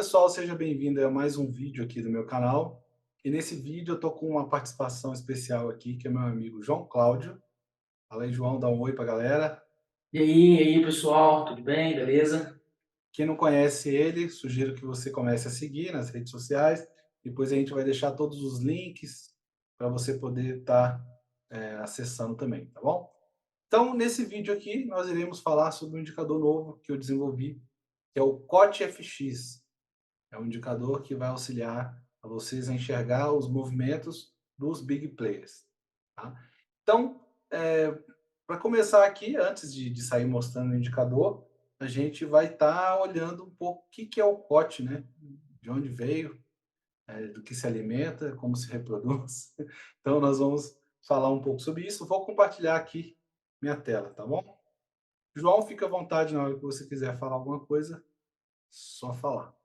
pessoal, seja bem-vindo a mais um vídeo aqui do meu canal. E nesse vídeo eu tô com uma participação especial aqui, que é meu amigo João Cláudio. Fala aí, João, dá um oi pra galera. E aí, pessoal, tudo bem? Beleza? Quem não conhece ele, sugiro que você comece a seguir nas redes sociais. Depois a gente vai deixar todos os links para você poder estar acessando também, tá bom? Então, nesse vídeo aqui, nós iremos falar sobre um indicador novo que eu desenvolvi, que é o COT-FX. É um indicador que vai auxiliar a vocês a enxergar os movimentos dos big players. Tá? Então, para começar aqui, antes de sair mostrando o indicador, a gente vai estar olhando um pouco o que é o COT, né? De onde veio, do que se alimenta, como se reproduz. Então, nós vamos falar um pouco sobre isso. Vou compartilhar aqui minha tela, tá bom? João, fica à vontade na hora que você quiser falar alguma coisa, só falar.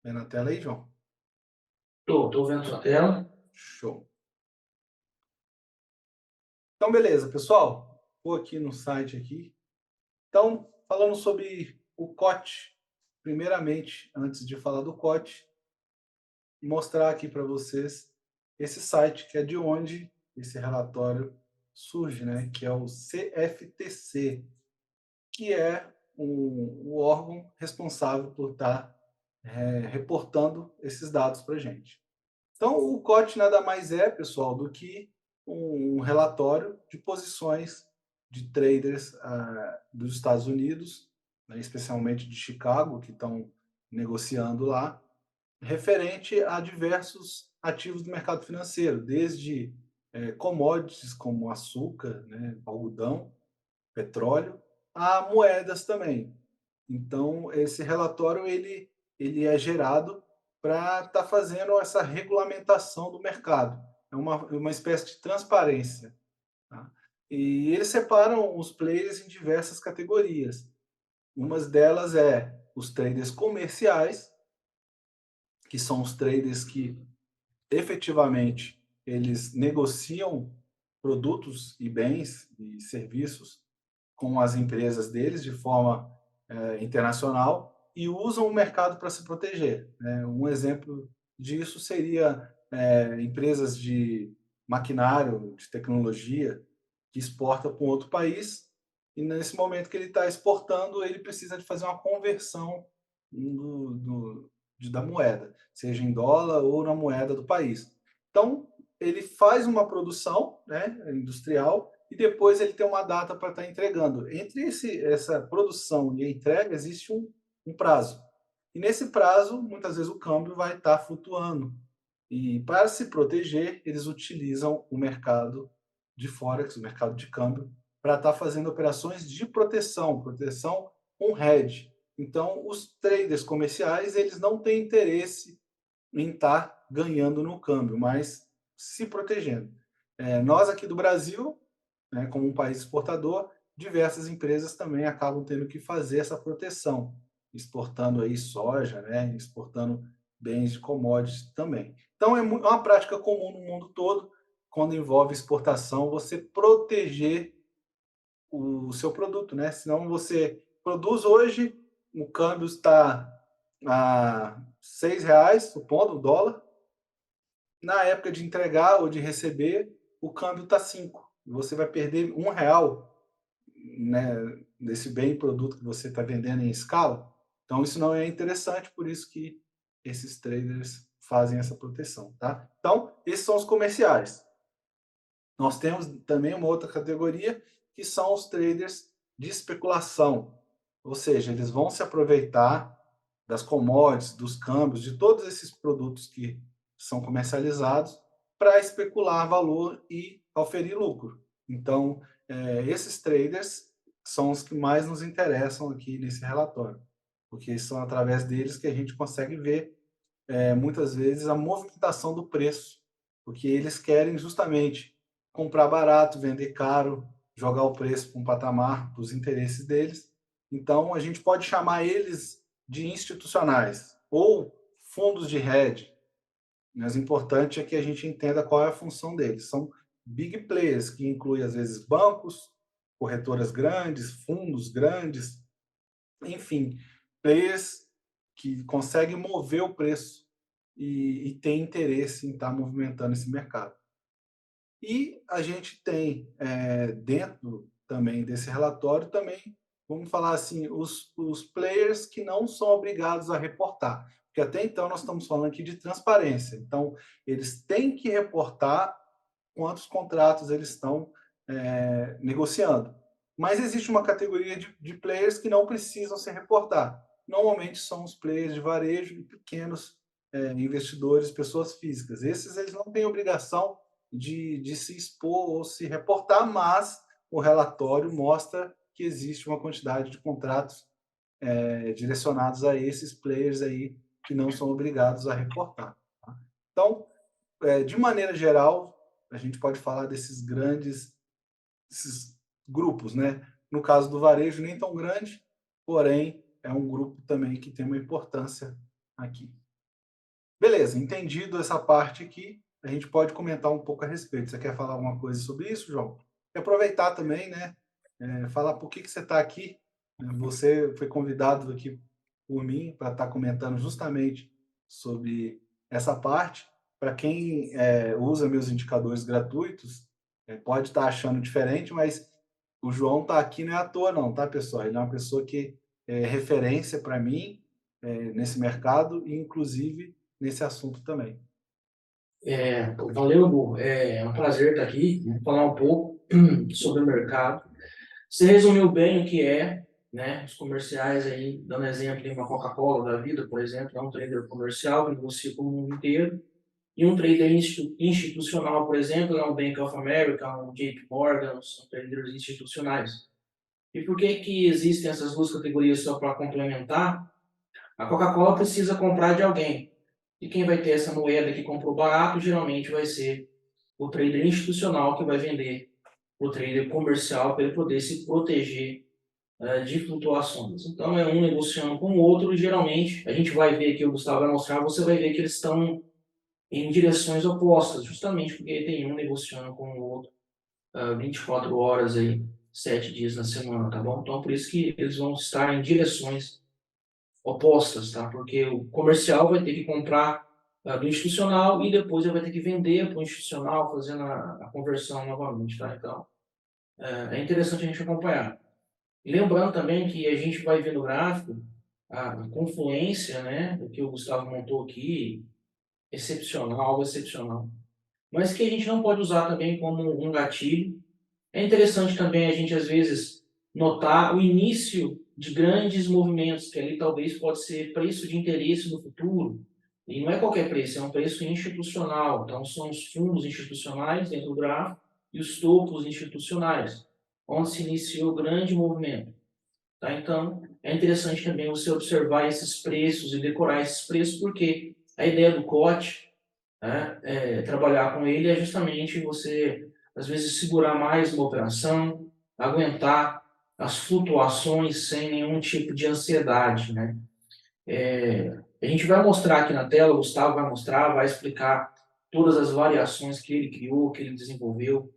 Vê na tela aí, João? Tô vendo sua tela. Show. Então, beleza, pessoal. Vou aqui no site aqui. Então, falando sobre o COT, primeiramente, antes de falar do COT, mostrar aqui para vocês esse site que é de onde esse relatório surge, né? Que é o CFTC, que é o órgão responsável por estar reportando esses dados para a gente. Então, o COT nada mais é, pessoal, do que um relatório de posições de traders dos Estados Unidos, né, especialmente de Chicago, que estão negociando lá, referente a diversos ativos do mercado financeiro, desde commodities como açúcar, né, algodão, petróleo, a moedas também. Então, esse relatório ele é gerado para estar fazendo essa regulamentação do mercado. É uma espécie de transparência. Tá? E eles separam os players em diversas categorias. Uma delas é os traders comerciais, que são os traders que efetivamente eles negociam produtos e bens e serviços com as empresas deles de forma internacional e usam o mercado para se proteger. Né? Um exemplo disso seria empresas de maquinário, de tecnologia, que exporta para um outro país e nesse momento que ele está exportando, ele precisa de fazer uma conversão da moeda, seja em dólar ou na moeda do país. Então, ele faz uma produção, né, industrial e depois ele tem uma data para estar entregando. Entre essa produção e a entrega existe um prazo. E nesse prazo, muitas vezes o câmbio vai estar flutuando. E para se proteger, eles utilizam o mercado de Forex, o mercado de câmbio, para estar fazendo operações de proteção, proteção com hedge. Então, os traders comerciais, eles não têm interesse em estar ganhando no câmbio, mas se protegendo. Nós aqui do Brasil, né, como um país exportador, diversas empresas também acabam tendo que fazer essa proteção, exportando aí soja, né, exportando bens de commodities também. Então é uma prática comum no mundo todo, quando envolve exportação, você proteger o seu produto, né? Senão você produz hoje, o câmbio está a R$ 6, supondo o dólar, na época de entregar ou de receber, o câmbio está 5. Você vai perder R$ 1, né, desse bem e produto que você está vendendo em escala. Então, isso não é interessante, por isso que esses traders fazem essa proteção. Tá? Então, esses são os comerciais. Nós temos também uma outra categoria, que são os traders de especulação. Ou seja, eles vão se aproveitar das commodities, dos câmbios, de todos esses produtos que são comercializados para especular valor e oferir lucro. Então, esses traders são os que mais nos interessam aqui nesse relatório, porque são através deles que a gente consegue ver, muitas vezes, a movimentação do preço, porque eles querem justamente comprar barato, vender caro, jogar o preço para um patamar dos interesses deles. Então, a gente pode chamar eles de institucionais ou fundos de hedge, mas o importante é que a gente entenda qual é a função deles. São big players, que inclui, às vezes, bancos, corretoras grandes, fundos grandes, enfim, players que consegue mover o preço e tem interesse em estar movimentando esse mercado. E a gente tem, dentro também desse relatório, também, vamos falar assim, os players que não são obrigados a reportar, porque até então nós estamos falando aqui de transparência. Então, eles têm que reportar quantos contratos eles estão negociando. Mas existe uma categoria de players que não precisam se reportar. Normalmente são os players de varejo e pequenos investidores, pessoas físicas. Esses eles não têm obrigação de se expor ou se reportar, mas o relatório mostra que existe uma quantidade de contratos direcionados a esses players aí que não são obrigados a reportar. Tá? Então, de maneira geral, a gente pode falar esses grupos, né? No caso do varejo, nem tão grande, porém, é um grupo também que tem uma importância aqui. Beleza, entendido essa parte aqui, a gente pode comentar um pouco a respeito. Você quer falar alguma coisa sobre isso, João? E aproveitar também, né? Falar por que você está aqui. Você foi convidado aqui por mim para estar comentando justamente sobre essa parte. Para quem usa meus indicadores gratuitos, pode estar achando diferente, mas o João está aqui não é à toa não, tá, pessoal? Ele é uma pessoa que é referência para mim nesse mercado e, inclusive, nesse assunto também. Valeu, Gu. É um prazer estar aqui. Vamos falar um pouco sobre o mercado. Você resumiu bem o que é, né? Os comerciais aí, dando exemplo de uma Coca-Cola da vida, por exemplo, é um trader comercial que negocia com o mundo inteiro. E um trader institucional, por exemplo, é um Bank of America, um JP Morgan, são traders institucionais. E por que que existem essas duas categorias só para complementar? A Coca-Cola precisa comprar de alguém. E quem vai ter essa moeda que comprou barato, geralmente vai ser o trader institucional que vai vender o trader comercial para ele poder se proteger de flutuações. Então, é um negociando com o outro e, geralmente, a gente vai ver aqui, o Gustavo vai mostrar, você vai ver que eles estão em direções opostas, justamente porque tem um negociando com o outro 24 horas aí, 7 dias na semana, tá bom? Então, por isso que eles vão estar em direções opostas, tá? Porque o comercial vai ter que comprar do institucional e depois ele vai ter que vender para o institucional, fazendo a conversão novamente, tá? Então, é interessante a gente acompanhar. E lembrando também que a gente vai ver no gráfico a confluência, né? O que o Gustavo montou aqui, excepcional, algo excepcional. Mas que a gente não pode usar também como um gatilho. É interessante também a gente, às vezes, notar o início de grandes movimentos, que ali talvez pode ser preço de interesse no futuro. E não é qualquer preço, é um preço institucional. Então, são os fundos institucionais dentro do gráfico e os topos institucionais, onde se iniciou o grande movimento. Tá? Então, é interessante também você observar esses preços e decorar esses preços, porque a ideia do COT, né, trabalhar com ele é justamente você, às vezes, segurar mais uma operação, aguentar as flutuações sem nenhum tipo de ansiedade, né? A gente vai mostrar aqui na tela, o Gustavo vai mostrar, vai explicar todas as variações que ele criou, que ele desenvolveu,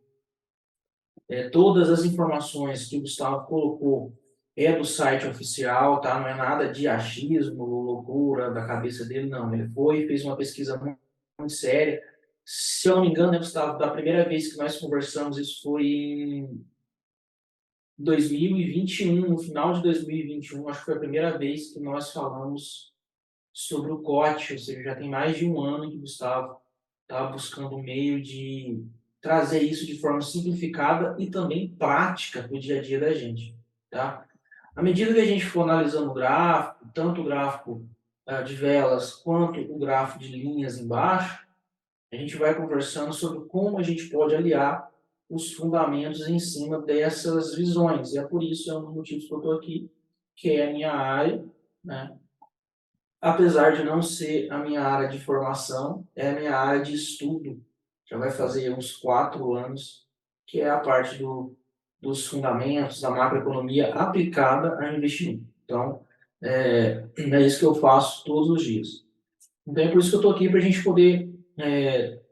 todas as informações que o Gustavo colocou do site oficial, tá? Não é nada de achismo, loucura da cabeça dele, não. Ele fez uma pesquisa muito séria. Se eu não me engano, né, Gustavo, da primeira vez que nós conversamos, isso foi em 2021, no final de 2021, acho que foi a primeira vez que nós falamos sobre o COT, ou seja, já tem mais de um ano que o Gustavo está buscando um meio de trazer isso de forma simplificada e também prática para o dia a dia da gente, tá? À medida que a gente for analisando o gráfico, tanto o gráfico de velas quanto o gráfico de linhas embaixo, a gente vai conversando sobre como a gente pode aliar os fundamentos em cima dessas visões. E é por isso, é um dos motivos que eu estou aqui, que é a minha área, né? Apesar de não ser a minha área de formação, é a minha área de estudo. Já vai fazer uns 4 anos, que é a parte dos fundamentos da macroeconomia aplicada a investimento. Então, é isso que eu faço todos os dias. Então, é por isso que eu estou aqui, para a gente poder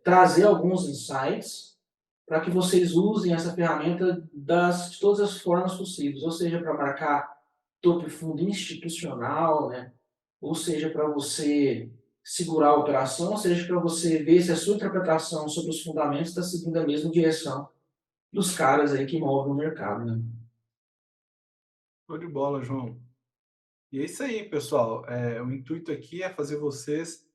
trazer alguns insights para que vocês usem essa ferramenta de todas as formas possíveis, ou seja, para marcar topo e fundo institucional, né? ou seja para você segurar a operação, seja para você ver se a sua interpretação sobre os fundamentos está seguindo a mesma direção dos caras aí que movem o mercado, né? Show de bola, João. E é isso aí, pessoal. O intuito aqui é fazer vocês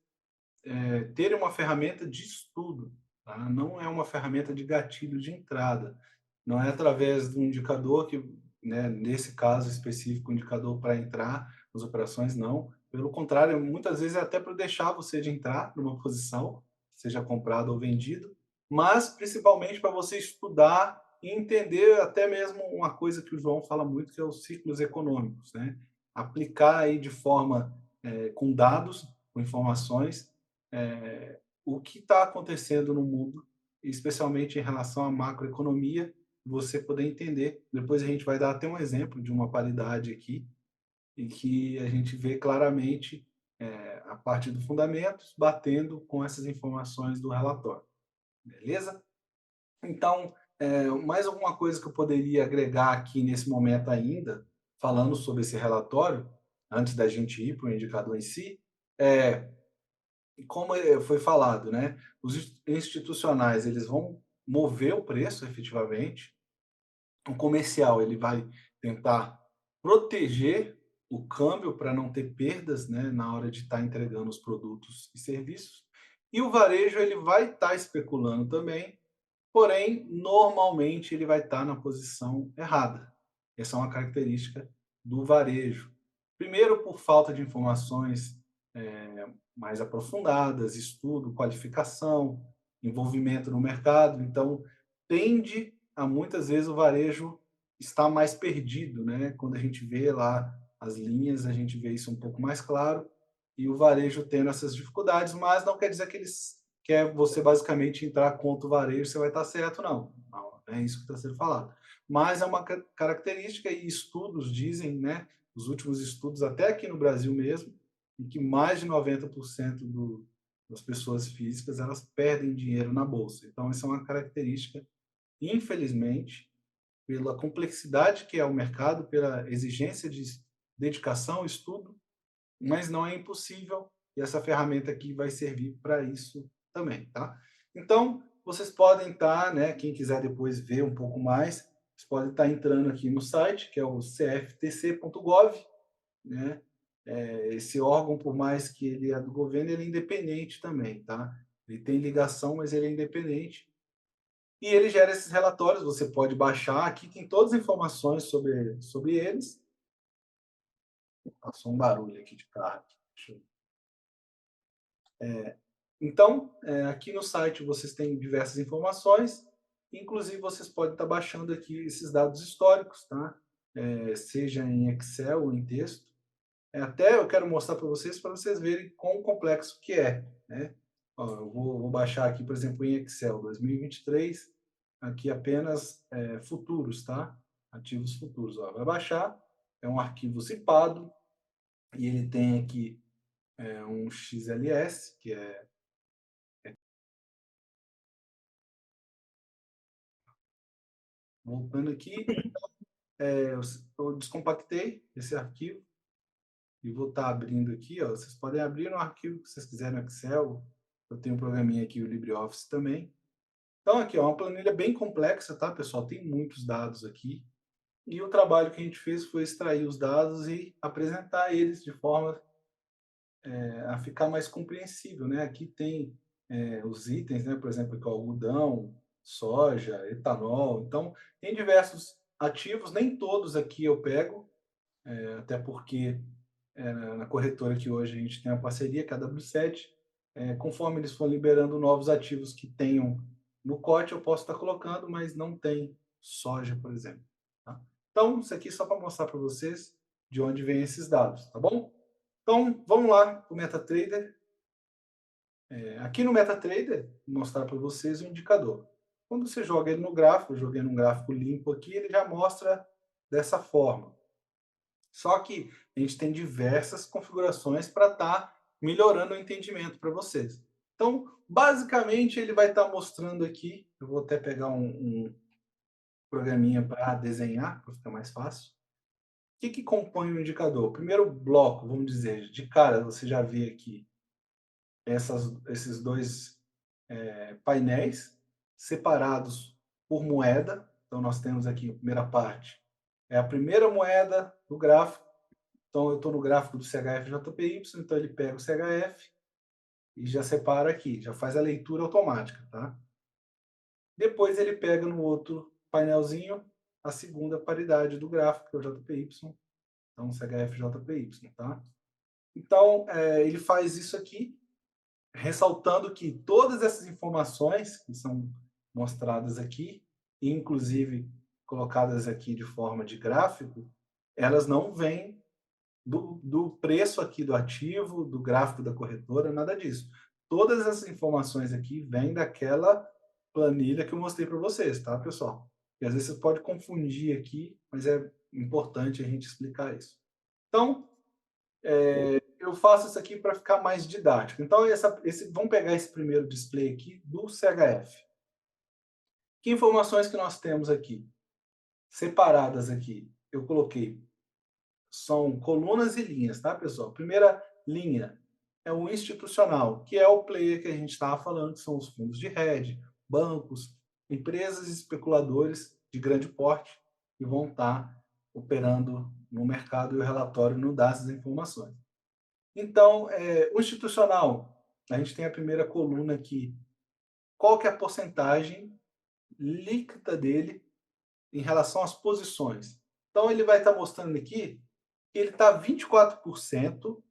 terem uma ferramenta de estudo, tá? Não é uma ferramenta de gatilho de entrada. Não é através do indicador que, né, nesse caso específico, o indicador para entrar nas operações, não. Pelo contrário, muitas vezes é até para deixar você de entrar numa posição, seja comprado ou vendido, mas principalmente para você estudar e entender até mesmo uma coisa que o João fala muito, que é os ciclos econômicos, né? Aplicar aí de forma com dados, com informações, o que está acontecendo no mundo, especialmente em relação à macroeconomia, você poder entender. Depois a gente vai dar até um exemplo de uma paridade aqui, em que a gente vê claramente a parte do fundamentos batendo com essas informações do relatório. Beleza? Então, mais alguma coisa que eu poderia agregar aqui nesse momento ainda, falando sobre esse relatório, antes da gente ir para o indicador em si, é como foi falado, né? Os institucionais eles vão mover o preço efetivamente, o comercial ele vai tentar proteger o câmbio para não ter perdas, né, na hora de estar entregando os produtos e serviços, e o varejo ele vai estar especulando também, porém normalmente ele vai estar na posição errada. Essa é uma característica do varejo. Primeiro por falta de informações mais aprofundadas, estudo, qualificação, envolvimento no mercado. Então, tende a muitas vezes o varejo estar mais perdido, né? Quando a gente vê lá as linhas, a gente vê isso um pouco mais claro, e o varejo tendo essas dificuldades, mas não quer dizer que eles quer você basicamente entrar contra o varejo, você vai estar certo, não. Não é isso que está sendo falado. Mas é uma característica e estudos dizem, né? Os últimos estudos, até aqui no Brasil mesmo, em que mais de 90% das pessoas físicas elas perdem dinheiro na bolsa. Então, essa é uma característica, infelizmente, pela complexidade que é o mercado, pela exigência de dedicação, estudo, mas não é impossível e essa ferramenta aqui vai servir para isso também, tá? Então, vocês podem estar, né, quem quiser depois ver um pouco mais, vocês podem estar entrando aqui no site, que é o cftc.gov, né? Esse órgão, por mais que ele é do governo, ele é independente também, tá? Ele tem ligação, mas ele é independente. E ele gera esses relatórios, você pode baixar, aqui tem todas as informações sobre eles. Passou um barulho aqui de carro. Deixa eu... Então, aqui no site vocês têm diversas informações, inclusive vocês podem estar baixando aqui esses dados históricos, tá? Seja em Excel ou em texto. Até eu quero mostrar para vocês verem quão complexo que é, né? Ó, eu vou baixar aqui, por exemplo, em Excel 2023, aqui apenas futuros, tá? Ativos futuros. Ó, vai baixar, é um arquivo zipado, e ele tem aqui um XLS, que é... Voltando aqui, eu descompactei esse arquivo, e vou estar abrindo aqui, ó. Vocês podem abrir no arquivo que vocês quiserem no Excel. Eu tenho um programinha aqui, o LibreOffice também. Então, aqui, ó, uma planilha bem complexa, tá, pessoal? Tem muitos dados aqui. E o trabalho que a gente fez foi extrair os dados e apresentar eles de forma a ficar mais compreensível, né? Aqui tem os itens, né? Por exemplo, aqui, ó, algodão, soja, etanol. Então, tem diversos ativos, nem todos aqui eu pego, até porque na corretora que hoje a gente tem a parceria, que é a W7, conforme eles forem liberando novos ativos que tenham no COT, eu posso estar colocando, mas não tem soja, por exemplo. Tá? Então, isso aqui é só para mostrar para vocês de onde vêm esses dados, tá bom? Então, vamos lá o MetaTrader. Aqui no MetaTrader, vou mostrar para vocês o indicador. Quando você joga ele no gráfico, eu joguei num gráfico limpo aqui, ele já mostra dessa forma. Só que a gente tem diversas configurações para estar melhorando o entendimento para vocês. Então, basicamente, ele vai estar mostrando aqui, eu vou até pegar um programinha para desenhar, para ficar mais fácil. que compõe o indicador? O primeiro bloco, vamos dizer, de cara, você já vê aqui esses dois painéis separados por moeda. Então, nós temos aqui a primeira parte, é a primeira moeda do gráfico. Então, eu estou no gráfico do CHF-JPY, então ele pega o CHF e já separa aqui, já faz a leitura automática, tá? Depois ele pega no outro painelzinho a segunda paridade do gráfico, que é o JPY, então CHF-JPY, tá? Então, ele faz isso aqui, ressaltando que todas essas informações que são mostradas aqui, inclusive colocadas aqui de forma de gráfico, elas não vêm do preço aqui do ativo, do gráfico da corretora, nada disso. Todas essas informações aqui vêm daquela planilha que eu mostrei para vocês, tá, pessoal? E às vezes você pode confundir aqui, mas é importante a gente explicar isso. Então, eu faço isso aqui para ficar mais didático. Então, vamos pegar esse primeiro display aqui do CHF. Que informações que nós temos aqui? Separadas aqui, eu coloquei, são colunas e linhas, tá, pessoal? Primeira linha é o institucional, que é o player que a gente estava falando, que são os fundos de hedge, bancos, empresas e especuladores de grande porte que vão estar operando no mercado e o relatório não dá essas informações. Então, o institucional, a gente tem a primeira coluna aqui. Qual que é a porcentagem líquida dele em relação às posições? Então, ele vai estar mostrando aqui que ele está 24%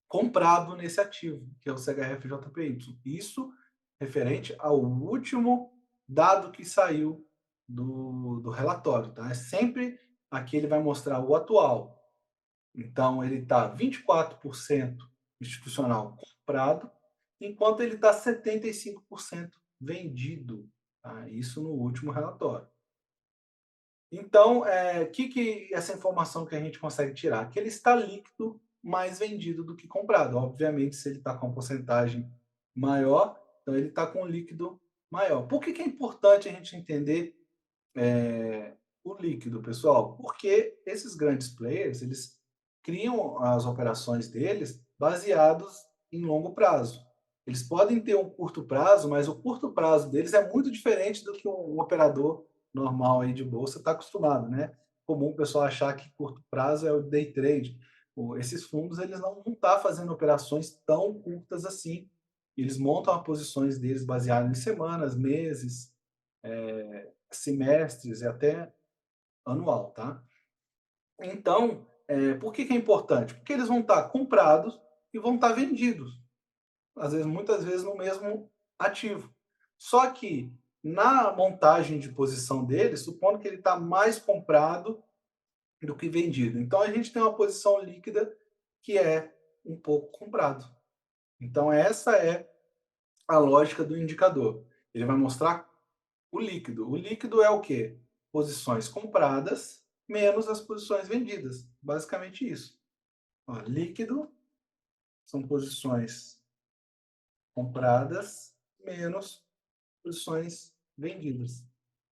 comprado nesse ativo, que é o CHF-JPY. Isso referente ao último dado que saiu do relatório. Tá? É sempre aqui ele vai mostrar o atual. Então, ele está 24% institucional comprado, enquanto ele está 75% vendido. Tá? Isso no último relatório. Então, que essa informação que a gente consegue tirar? Que ele está líquido mais vendido do que comprado. Obviamente, se ele está com uma porcentagem maior, então ele está com um líquido maior. Por que é importante a gente entender o líquido, pessoal? Porque esses grandes players, eles criam as operações deles baseados em longo prazo. Eles podem ter um curto prazo, mas o curto prazo deles é muito diferente do que um operador normal aí de bolsa está acostumado, né? Comum o pessoal achar que curto prazo é o day trade. Esses fundos eles não estão fazendo operações tão curtas assim. Eles montam as posições deles baseadas em semanas, meses, semestres e até anual, tá? Então, por que é importante? Porque eles vão estar comprados e vão estar vendidos, às vezes, muitas vezes no mesmo ativo. Só que na montagem de posição dele, supondo que ele está mais comprado do que vendido. Então a gente tem uma posição líquida que é um pouco comprado. Então essa é a lógica do indicador. Ele vai mostrar o líquido. O líquido é o quê? Posições compradas menos as posições vendidas. Basicamente isso. Ó, líquido são posições compradas menos posições vendidas.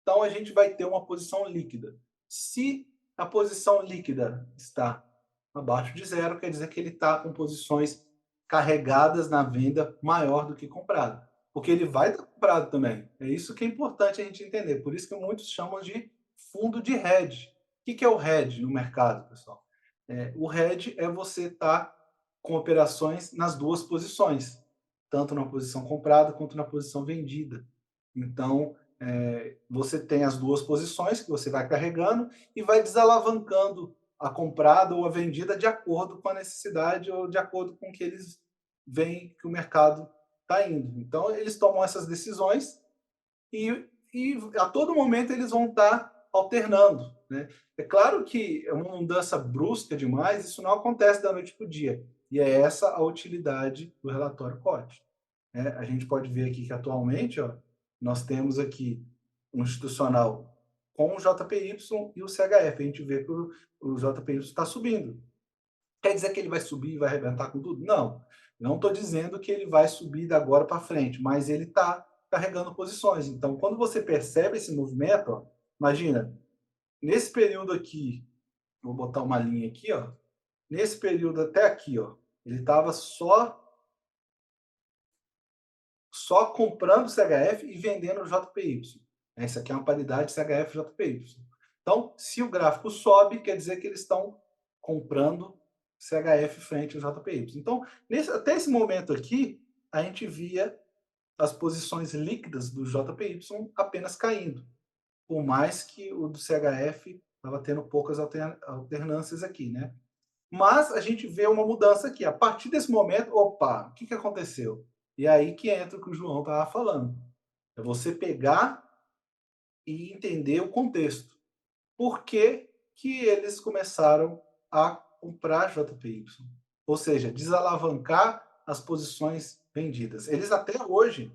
Então a gente vai ter uma posição líquida. Se a posição líquida está abaixo de zero, quer dizer que ele está com posições carregadas na venda maior do que comprado. Porque ele vai estar comprado também. É isso que é importante a gente entender. Por isso que muitos chamam de fundo de hedge. O que é o hedge no mercado, pessoal? O hedge é você estar com operações nas duas posições, tanto na posição comprada quanto na posição vendida. Então, você tem as duas posições que você vai carregando e vai desalavancando a comprada ou a vendida de acordo com a necessidade ou de acordo com o que eles veem que o mercado está indo. Então, eles tomam essas decisões e a todo momento eles vão estar alternando. Né? É claro que é uma mudança brusca demais, isso não acontece da noite para o dia. E é essa a utilidade do relatório COT. A gente pode ver aqui que atualmente nós temos aqui um institucional com o JPY e o CHF. A gente vê que o JPY está subindo. Quer dizer que ele vai subir e vai arrebentar com tudo? Não. Não estou dizendo que ele vai subir da agora para frente, mas ele está carregando posições. Então, quando você percebe esse movimento, imagina, nesse período aqui, vou botar uma linha aqui, ó. Nesse período até aqui, ó, ele estava só comprando CHF e vendendo JPY. Essa aqui é uma paridade CHF-JPY. Então, se o gráfico sobe, quer dizer que eles estão comprando CHF frente ao JPY. Então, até esse momento aqui, a gente via as posições líquidas do JPY apenas caindo, por mais que o do CHF estava tendo poucas alternâncias aqui, né? Mas a gente vê uma mudança aqui. A partir desse momento, opa, o que aconteceu? E aí que entra o que o João estava falando. É você pegar e entender o contexto. Por que que eles começaram a comprar JPY? Ou seja, desalavancar as posições vendidas. Eles até hoje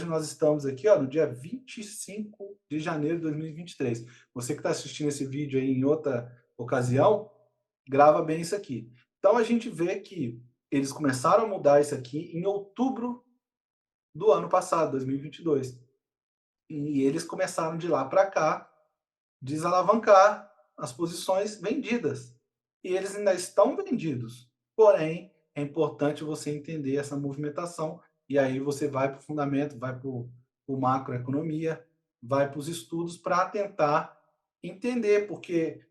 nós estamos aqui ó, no dia 25 de janeiro de 2023. Você que está assistindo esse vídeo aí em outra ocasião, grava bem isso aqui. Então a gente vê que eles começaram a mudar isso aqui em outubro do ano passado, 2022. E eles começaram de lá para cá desalavancar as posições vendidas. E eles ainda estão vendidos. Porém, é importante você entender essa movimentação e aí você vai para o fundamento, vai para o macroeconomia, vai para os estudos para tentar entender, porque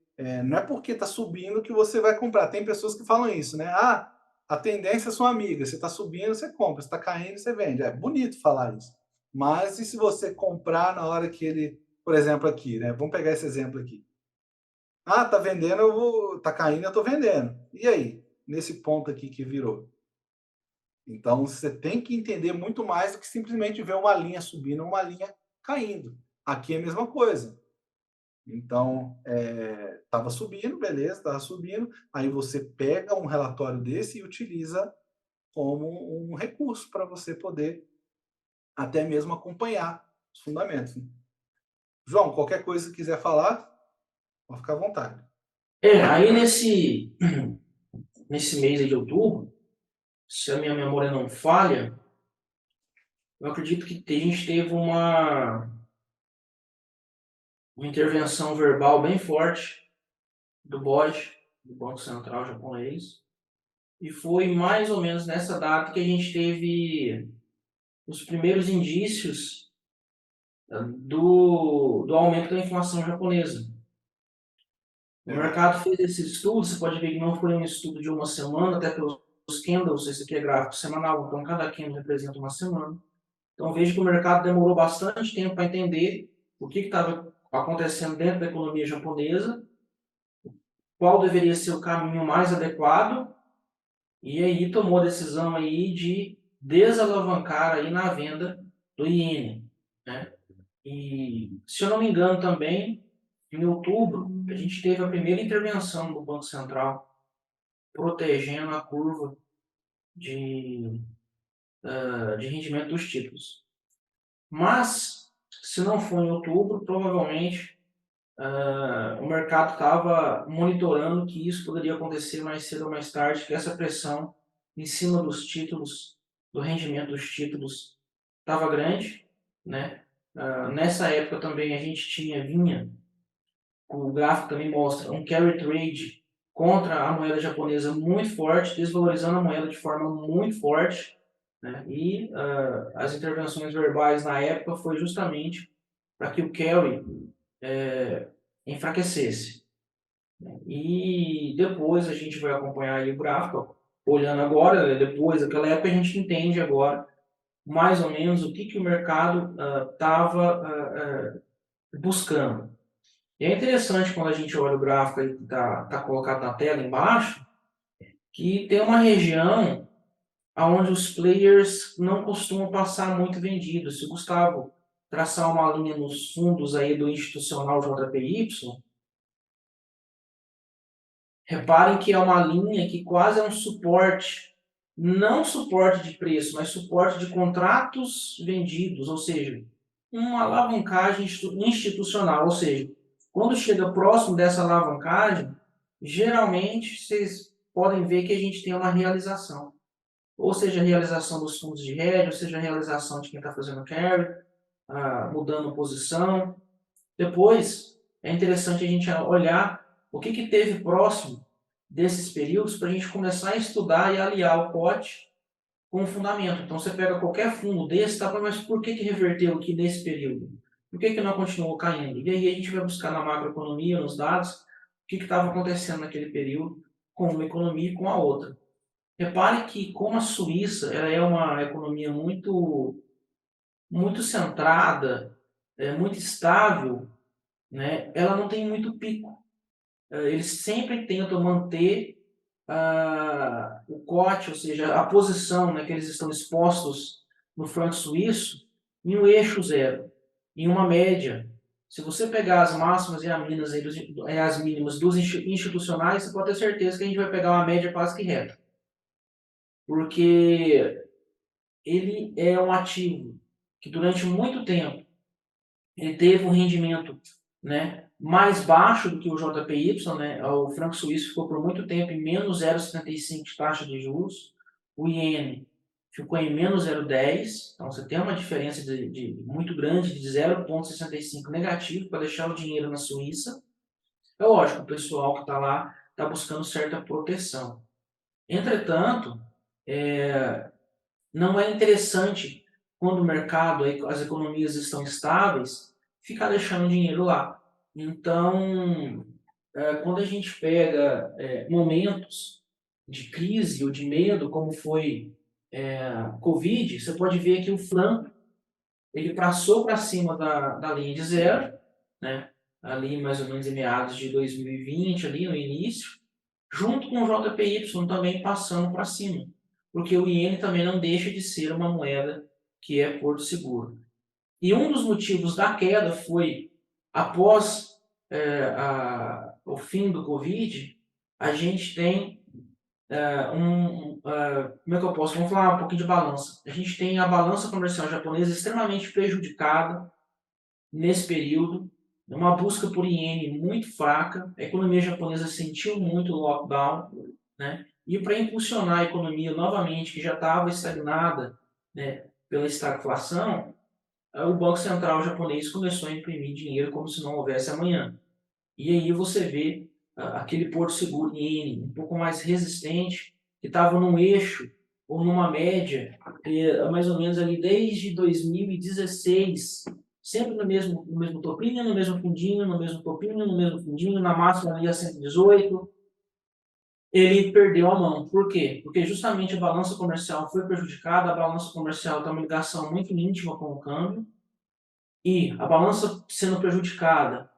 não é porque está subindo que você vai comprar. Tem pessoas que falam isso, né? Ah, a tendência é sua amiga, você está subindo, você compra, você está caindo, você vende. É bonito falar isso. Mas e se você comprar na hora que ele, por exemplo, aqui, né? Vamos pegar esse exemplo aqui. Ah, tá vendendo, tá caindo, eu tô vendendo. E aí? Nesse ponto aqui que virou. Então, você tem que entender muito mais do que simplesmente ver uma linha subindo ou uma linha caindo. Aqui é a mesma coisa. Então, estava subindo, beleza, estava subindo. Aí você pega um relatório desse e utiliza como um recurso para você poder até mesmo acompanhar os fundamentos. João, qualquer coisa que quiser falar, pode ficar à vontade. Aí nesse mês aí de outubro, se a minha memória não falha, eu acredito que a gente teve uma intervenção verbal bem forte do BOJ, do Banco Central japonês, e foi mais ou menos nessa data que a gente teve os primeiros indícios do aumento da inflação japonesa. O mercado fez esse estudo, você pode ver que não foi um estudo de uma semana, até pelos candles, esse aqui é gráfico semanal, então cada candle representa uma semana. Então veja que o mercado demorou bastante tempo para entender o que estava acontecendo dentro da economia japonesa, qual deveria ser o caminho mais adequado, e aí tomou a decisão aí de desalavancar aí na venda do iene, né? E, se eu não me engano também, em outubro, a gente teve a primeira intervenção do Banco Central protegendo a curva de rendimento dos títulos. Mas, se não for em outubro, provavelmente o mercado estava monitorando que isso poderia acontecer mais cedo ou mais tarde, que essa pressão em cima dos títulos, do rendimento dos títulos, estava grande, né? Nessa época também a gente vinha, o gráfico também mostra um carry trade contra a moeda japonesa muito forte, desvalorizando a moeda de forma muito forte, né? E as intervenções verbais na época foi justamente para que o carry enfraquecesse. E depois a gente vai acompanhar aí o gráfico, olhando agora, depois daquela época a gente entende agora mais ou menos o que o mercado estava buscando. E é interessante quando a gente olha o gráfico aí que está colocado na tela embaixo, que tem uma região onde os players não costumam passar muito vendidos. Se o Gustavo traçar uma linha nos fundos aí do institucional JPY, reparem que é uma linha que quase é um suporte, não suporte de preço, mas suporte de contratos vendidos, ou seja, uma alavancagem institucional, ou seja, quando chega próximo dessa alavancagem, geralmente vocês podem ver que a gente tem uma realização, ou seja, a realização dos fundos de hedge, ou seja, a realização de quem está fazendo carry, mudando posição. Depois, é interessante a gente olhar O que que teve próximo desses períodos para a gente começar a estudar e aliar o COT com o fundamento? Então, você pega qualquer fundo desse, tá, mas por que que reverteu aqui nesse período? Por que que não continuou caindo? E aí a gente vai buscar na macroeconomia, nos dados, o que estava acontecendo naquele período com uma economia e com a outra. Repare que, como a Suíça ela é uma economia muito centrada, muito estável, né, ela não tem muito pico. Eles sempre tentam manter o COT, ou seja, a posição, né, que eles estão expostos no franco suíço, em um eixo zero, em uma média. Se você pegar as máximas e as mínimas dos institucionais, você pode ter certeza que a gente vai pegar uma média quase que reta. Porque ele é um ativo que durante muito tempo ele teve um rendimento, né, mais baixo do que o JPY, né? O franco suíço ficou por muito tempo em menos 0,75 de taxa de juros, o iene ficou em menos 0,10, então você tem uma diferença muito grande de 0,65 negativo para deixar o dinheiro na Suíça. É lógico, o pessoal que está lá está buscando certa proteção. Entretanto, não é interessante, quando o mercado, as economias estão estáveis, ficar deixando dinheiro lá. Então, quando a gente pega momentos de crise ou de medo, como foi Covid, você pode ver que o franco ele passou para cima da linha de zero, né? Ali mais ou menos em meados de 2020, ali no início, junto com o JPY também passando para cima, porque o iene também não deixa de ser uma moeda que é porto seguro. E um dos motivos da queda foi, após o fim do Covid, a gente tem como é que eu posso? Vamos falar um pouquinho de balança. A gente tem a balança comercial japonesa extremamente prejudicada nesse período, uma busca por iene muito fraca, a economia japonesa sentiu muito o lockdown, né? E para impulsionar a economia novamente, que já estava estagnada, né, pela estagflação, o Banco Central japonês começou a imprimir dinheiro como se não houvesse amanhã. E aí você vê aquele porto seguro iene um pouco mais resistente, que estava num eixo ou numa média, mais ou menos ali desde 2016, sempre no mesmo topinho, no mesmo fundinho, no mesmo topinho, no mesmo fundinho, na máxima ali a 118, ele perdeu a mão. Por quê? Porque justamente a balança comercial foi prejudicada, a balança comercial tem uma ligação muito íntima com o câmbio, e a balança sendo prejudicada,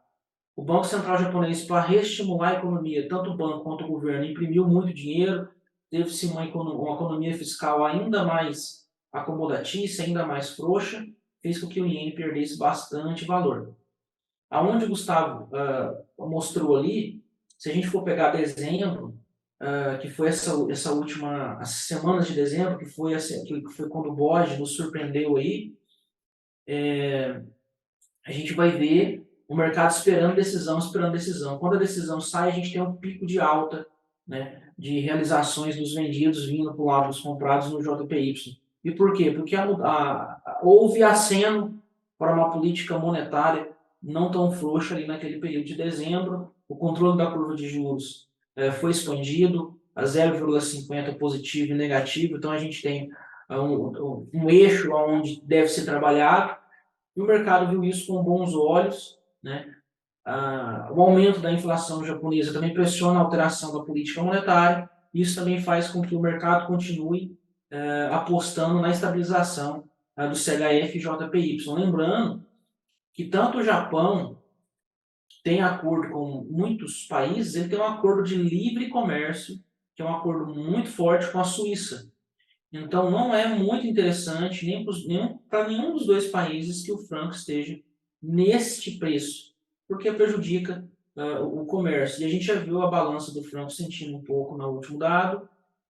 o Banco Central japonês, para reestimular a economia, tanto o banco quanto o governo, imprimiu muito dinheiro, teve-se uma economia fiscal ainda mais acomodatícia, ainda mais frouxa, fez com que o iene perdesse bastante valor. Aonde o Gustavo mostrou ali, se a gente for pegar dezembro, que foi essa última, as semanas de dezembro, que foi quando o BOJ nos surpreendeu aí, a gente vai ver o mercado esperando decisão, esperando decisão. Quando a decisão sai, a gente tem um pico de alta, né, de realizações dos vendidos vindo para o lado dos comprados no JPY. E por quê? Porque houve aceno para uma política monetária não tão frouxa ali naquele período de dezembro. O controle da curva de juros foi expandido a 0,50 positivo e negativo. Então, a gente tem um eixo onde deve ser trabalhado. E o mercado viu isso com bons olhos, né? O aumento da inflação japonesa também pressiona a alteração da política monetária. Isso também faz com que o mercado continue apostando na estabilização do CHF e JPY. Lembrando que tanto o Japão tem acordo com muitos países, ele tem um acordo de livre comércio, que é um acordo muito forte com a Suíça. Então, não é muito interessante nem para nenhum dos dois países que o franco esteja neste preço, porque prejudica o comércio. E a gente já viu a balança do franco sentindo um pouco no último dado,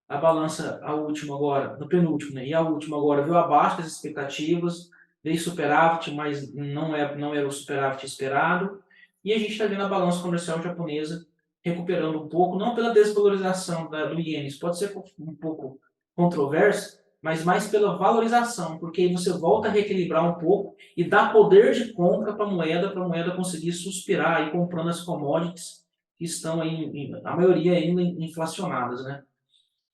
a balança, a última agora, no penúltimo, né? E a última agora veio abaixo das expectativas, veio superávit, mas não era o superávit esperado. E a gente está vendo a balança comercial japonesa recuperando um pouco, não pela desvalorização do iene, isso pode ser um pouco controverso, mas mais pela valorização, porque aí você volta a reequilibrar um pouco e dá poder de compra para a moeda conseguir suspirar e comprando as commodities que estão aí, a maioria ainda inflacionadas, né?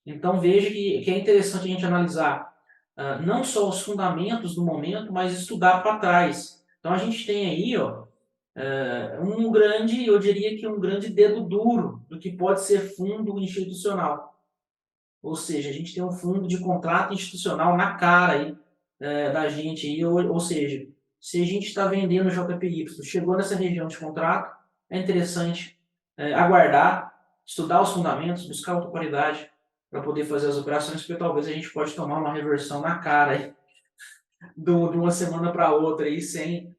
Então, veja que é interessante a gente analisar não só os fundamentos do momento, mas estudar para trás. Então, a gente tem aí, ó, um grande, eu diria que um grande dedo duro do que pode ser fundo institucional. Ou seja, a gente tem um fundo de contrato institucional na cara aí, da gente. Aí, ou seja, se a gente está vendendo JPY, chegou nessa região de contrato, é interessante aguardar, estudar os fundamentos, buscar outra qualidade para poder fazer as operações, porque talvez a gente pode tomar uma reversão na cara aí, de uma semana para outra aí, sem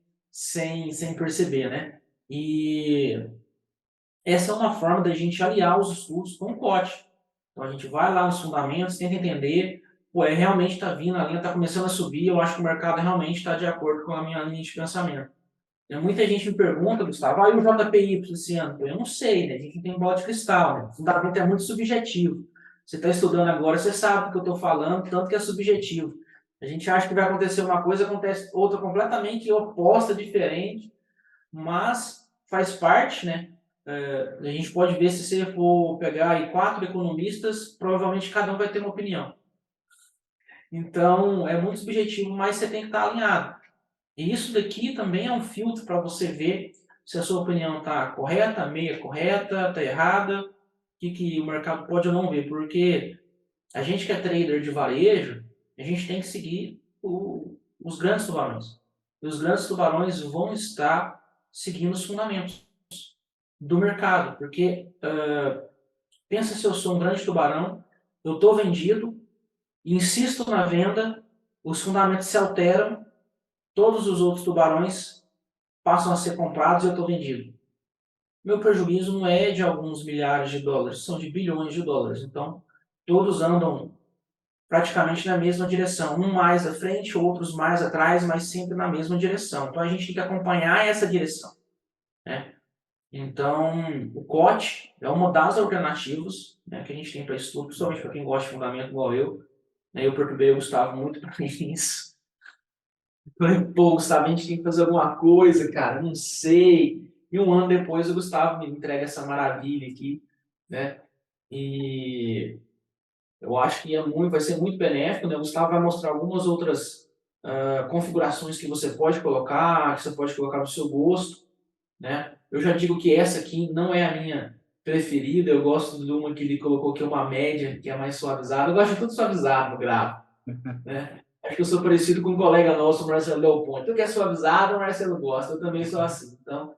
perceber, né? E essa é uma forma da gente aliar os estudos com o COT. Então a gente vai lá nos fundamentos, tenta entender, pô, realmente está vindo, a linha está começando a subir, eu acho que o mercado realmente está de acordo com a minha linha de pensamento. E muita gente me pergunta, Gustavo, e o JPY esse ano? Pô, eu não sei, né? A gente não tem bola de cristal, né? O fundamento é muito subjetivo. Você está estudando agora, você sabe do que eu estou falando, tanto que é subjetivo. A gente acha que vai acontecer uma coisa, acontece outra completamente oposta, diferente, mas faz parte, né? A gente pode ver, se você for pegar aí 4 economistas, provavelmente cada um vai ter uma opinião. Então, é muito subjetivo, mas você tem que estar alinhado. E isso daqui também é um filtro para você ver se a sua opinião está correta, meia correta, está errada, o que o mercado pode ou não ver. Porque a gente que é trader de varejo, a gente tem que seguir os grandes tubarões. E os grandes tubarões vão estar seguindo os fundamentos do mercado, porque pensa, se eu sou um grande tubarão, eu estou vendido, insisto na venda, os fundamentos se alteram, todos os outros tubarões passam a ser comprados e eu estou vendido. Meu prejuízo não é de alguns milhares de dólares, são de bilhões de dólares. Então, todos andam praticamente na mesma direção, um mais à frente, outros mais atrás, mas sempre na mesma direção. Então, a gente tem que acompanhar essa direção, né? Então, o COT é uma das alternativas, né, que a gente tem para estudo, principalmente para quem gosta de fundamento igual eu. Né, eu perturbei o Gustavo muito para isso. Eu falei, pô, Gustavo, a gente tem que fazer alguma coisa, cara, não sei. E um ano depois o Gustavo me entrega essa maravilha aqui, né? E eu acho que vai ser muito benéfico, né? O Gustavo vai mostrar algumas outras configurações que você pode colocar, que você pode colocar no seu gosto, né? Eu já digo que essa aqui não é a minha preferida, eu gosto de uma que ele colocou que é uma média, que é mais suavizada. Eu gosto de tudo suavizado no grafo, né? Acho que eu sou parecido com um colega nosso, o Marcelo Leopoldo. Tu quer suavizado, o Marcelo gosta, eu também sou assim. Então,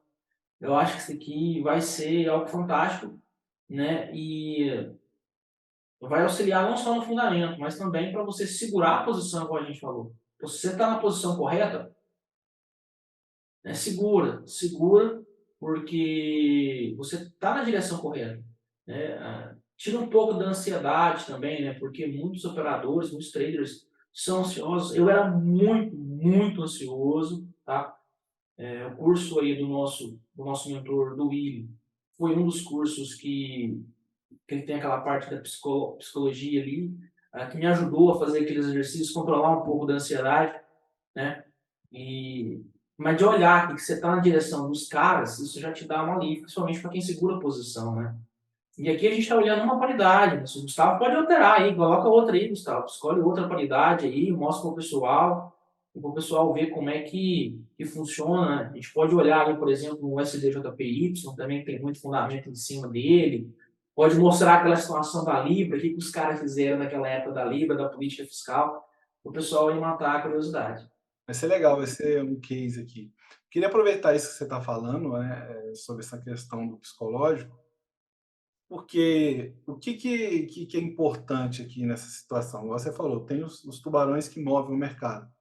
eu acho que isso aqui vai ser algo fantástico, né? E vai auxiliar não só no fundamento, mas também para você segurar a posição, como a gente falou. Então, se você está na posição correta, né, segura, porque você está na direção correta. Né? Tira um pouco da ansiedade também, né? Porque muitos operadores, muitos traders são ansiosos. Eu era muito, muito ansioso, tá? O curso aí do nosso mentor, do Willi, foi um dos cursos que ele tem aquela parte da psicologia ali, que me ajudou a fazer aqueles exercícios, controlar um pouco da ansiedade, né? E, mas de olhar que você está na direção dos caras, isso já te dá uma alívio, principalmente para quem segura a posição, né? E aqui a gente está olhando uma paridade, né? Se o Gustavo pode alterar aí, coloca outra aí, Gustavo, escolhe outra paridade aí, mostra para o pessoal ver como é que funciona. A gente pode olhar ali, por exemplo, no SDJPY, também tem muito fundamento em cima dele. Pode mostrar aquela situação da Libra, o que os caras fizeram naquela época da Libra, da política fiscal, para o pessoal aí matar a curiosidade. Vai ser legal, vai ser um case aqui. Queria aproveitar isso que você está falando, né, sobre essa questão do psicológico, porque o que é importante aqui nessa situação? Você falou, tem os tubarões que movem o mercado,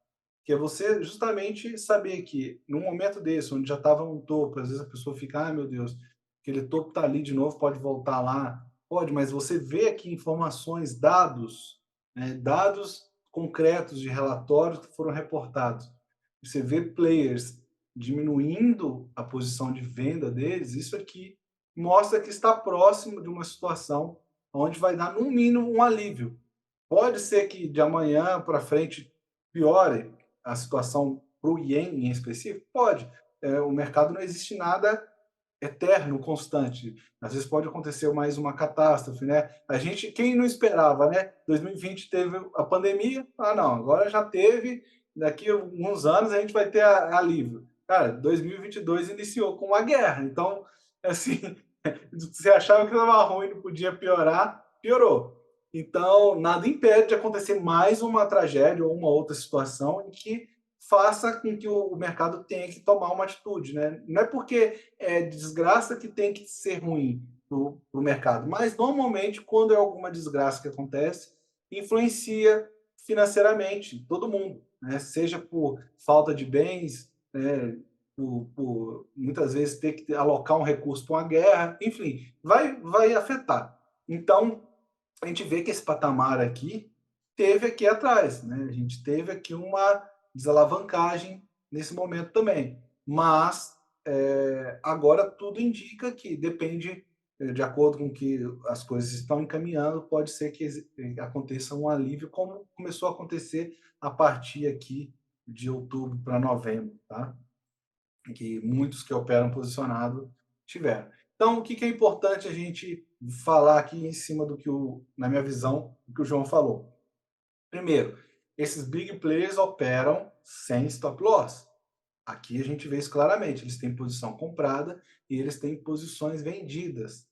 que é você justamente saber que num momento desse, onde já estava no topo, às vezes a pessoa fica, ah, meu Deus, aquele topo está ali de novo, pode voltar lá. Pode, mas você vê aqui informações, dados, né, dados concretos de relatórios que foram reportados. Você vê players diminuindo a posição de venda deles, isso aqui mostra que está próximo de uma situação onde vai dar, no mínimo, um alívio. Pode ser que de amanhã para frente piore a situação para o Ien em específico? Pode. O mercado não existe nada eterno, constante. Às vezes pode acontecer mais uma catástrofe, né? A gente, quem não esperava, né? 2020 teve a pandemia, não, agora já teve, daqui a alguns anos a gente vai ter alívio. Cara, 2022 iniciou com uma guerra, então, assim, você achava que estava ruim, não podia piorar, piorou. Então, nada impede de acontecer mais uma tragédia ou uma outra situação em que faça com que o mercado tenha que tomar uma atitude, né? Não é porque é desgraça que tem que ser ruim para o mercado, mas normalmente quando é alguma desgraça que acontece, influencia financeiramente todo mundo, né? Seja por falta de bens, né? Por muitas vezes ter que alocar um recurso para uma guerra, enfim, vai afetar. Então, a gente vê que esse patamar aqui teve aqui atrás, né? A gente teve aqui uma desalavancagem nesse momento também. Mas agora tudo indica que depende, de acordo com que as coisas estão encaminhando, pode ser que aconteça um alívio, como começou a acontecer a partir aqui de outubro para novembro, tá? Que muitos que operam posicionado tiveram. Então, o que, que é importante a gente falar aqui em cima do que, na minha visão, do que o João falou? Primeiro, esses big players operam sem stop loss. Aqui a gente vê isso claramente. Eles têm posição comprada e eles têm posições vendidas.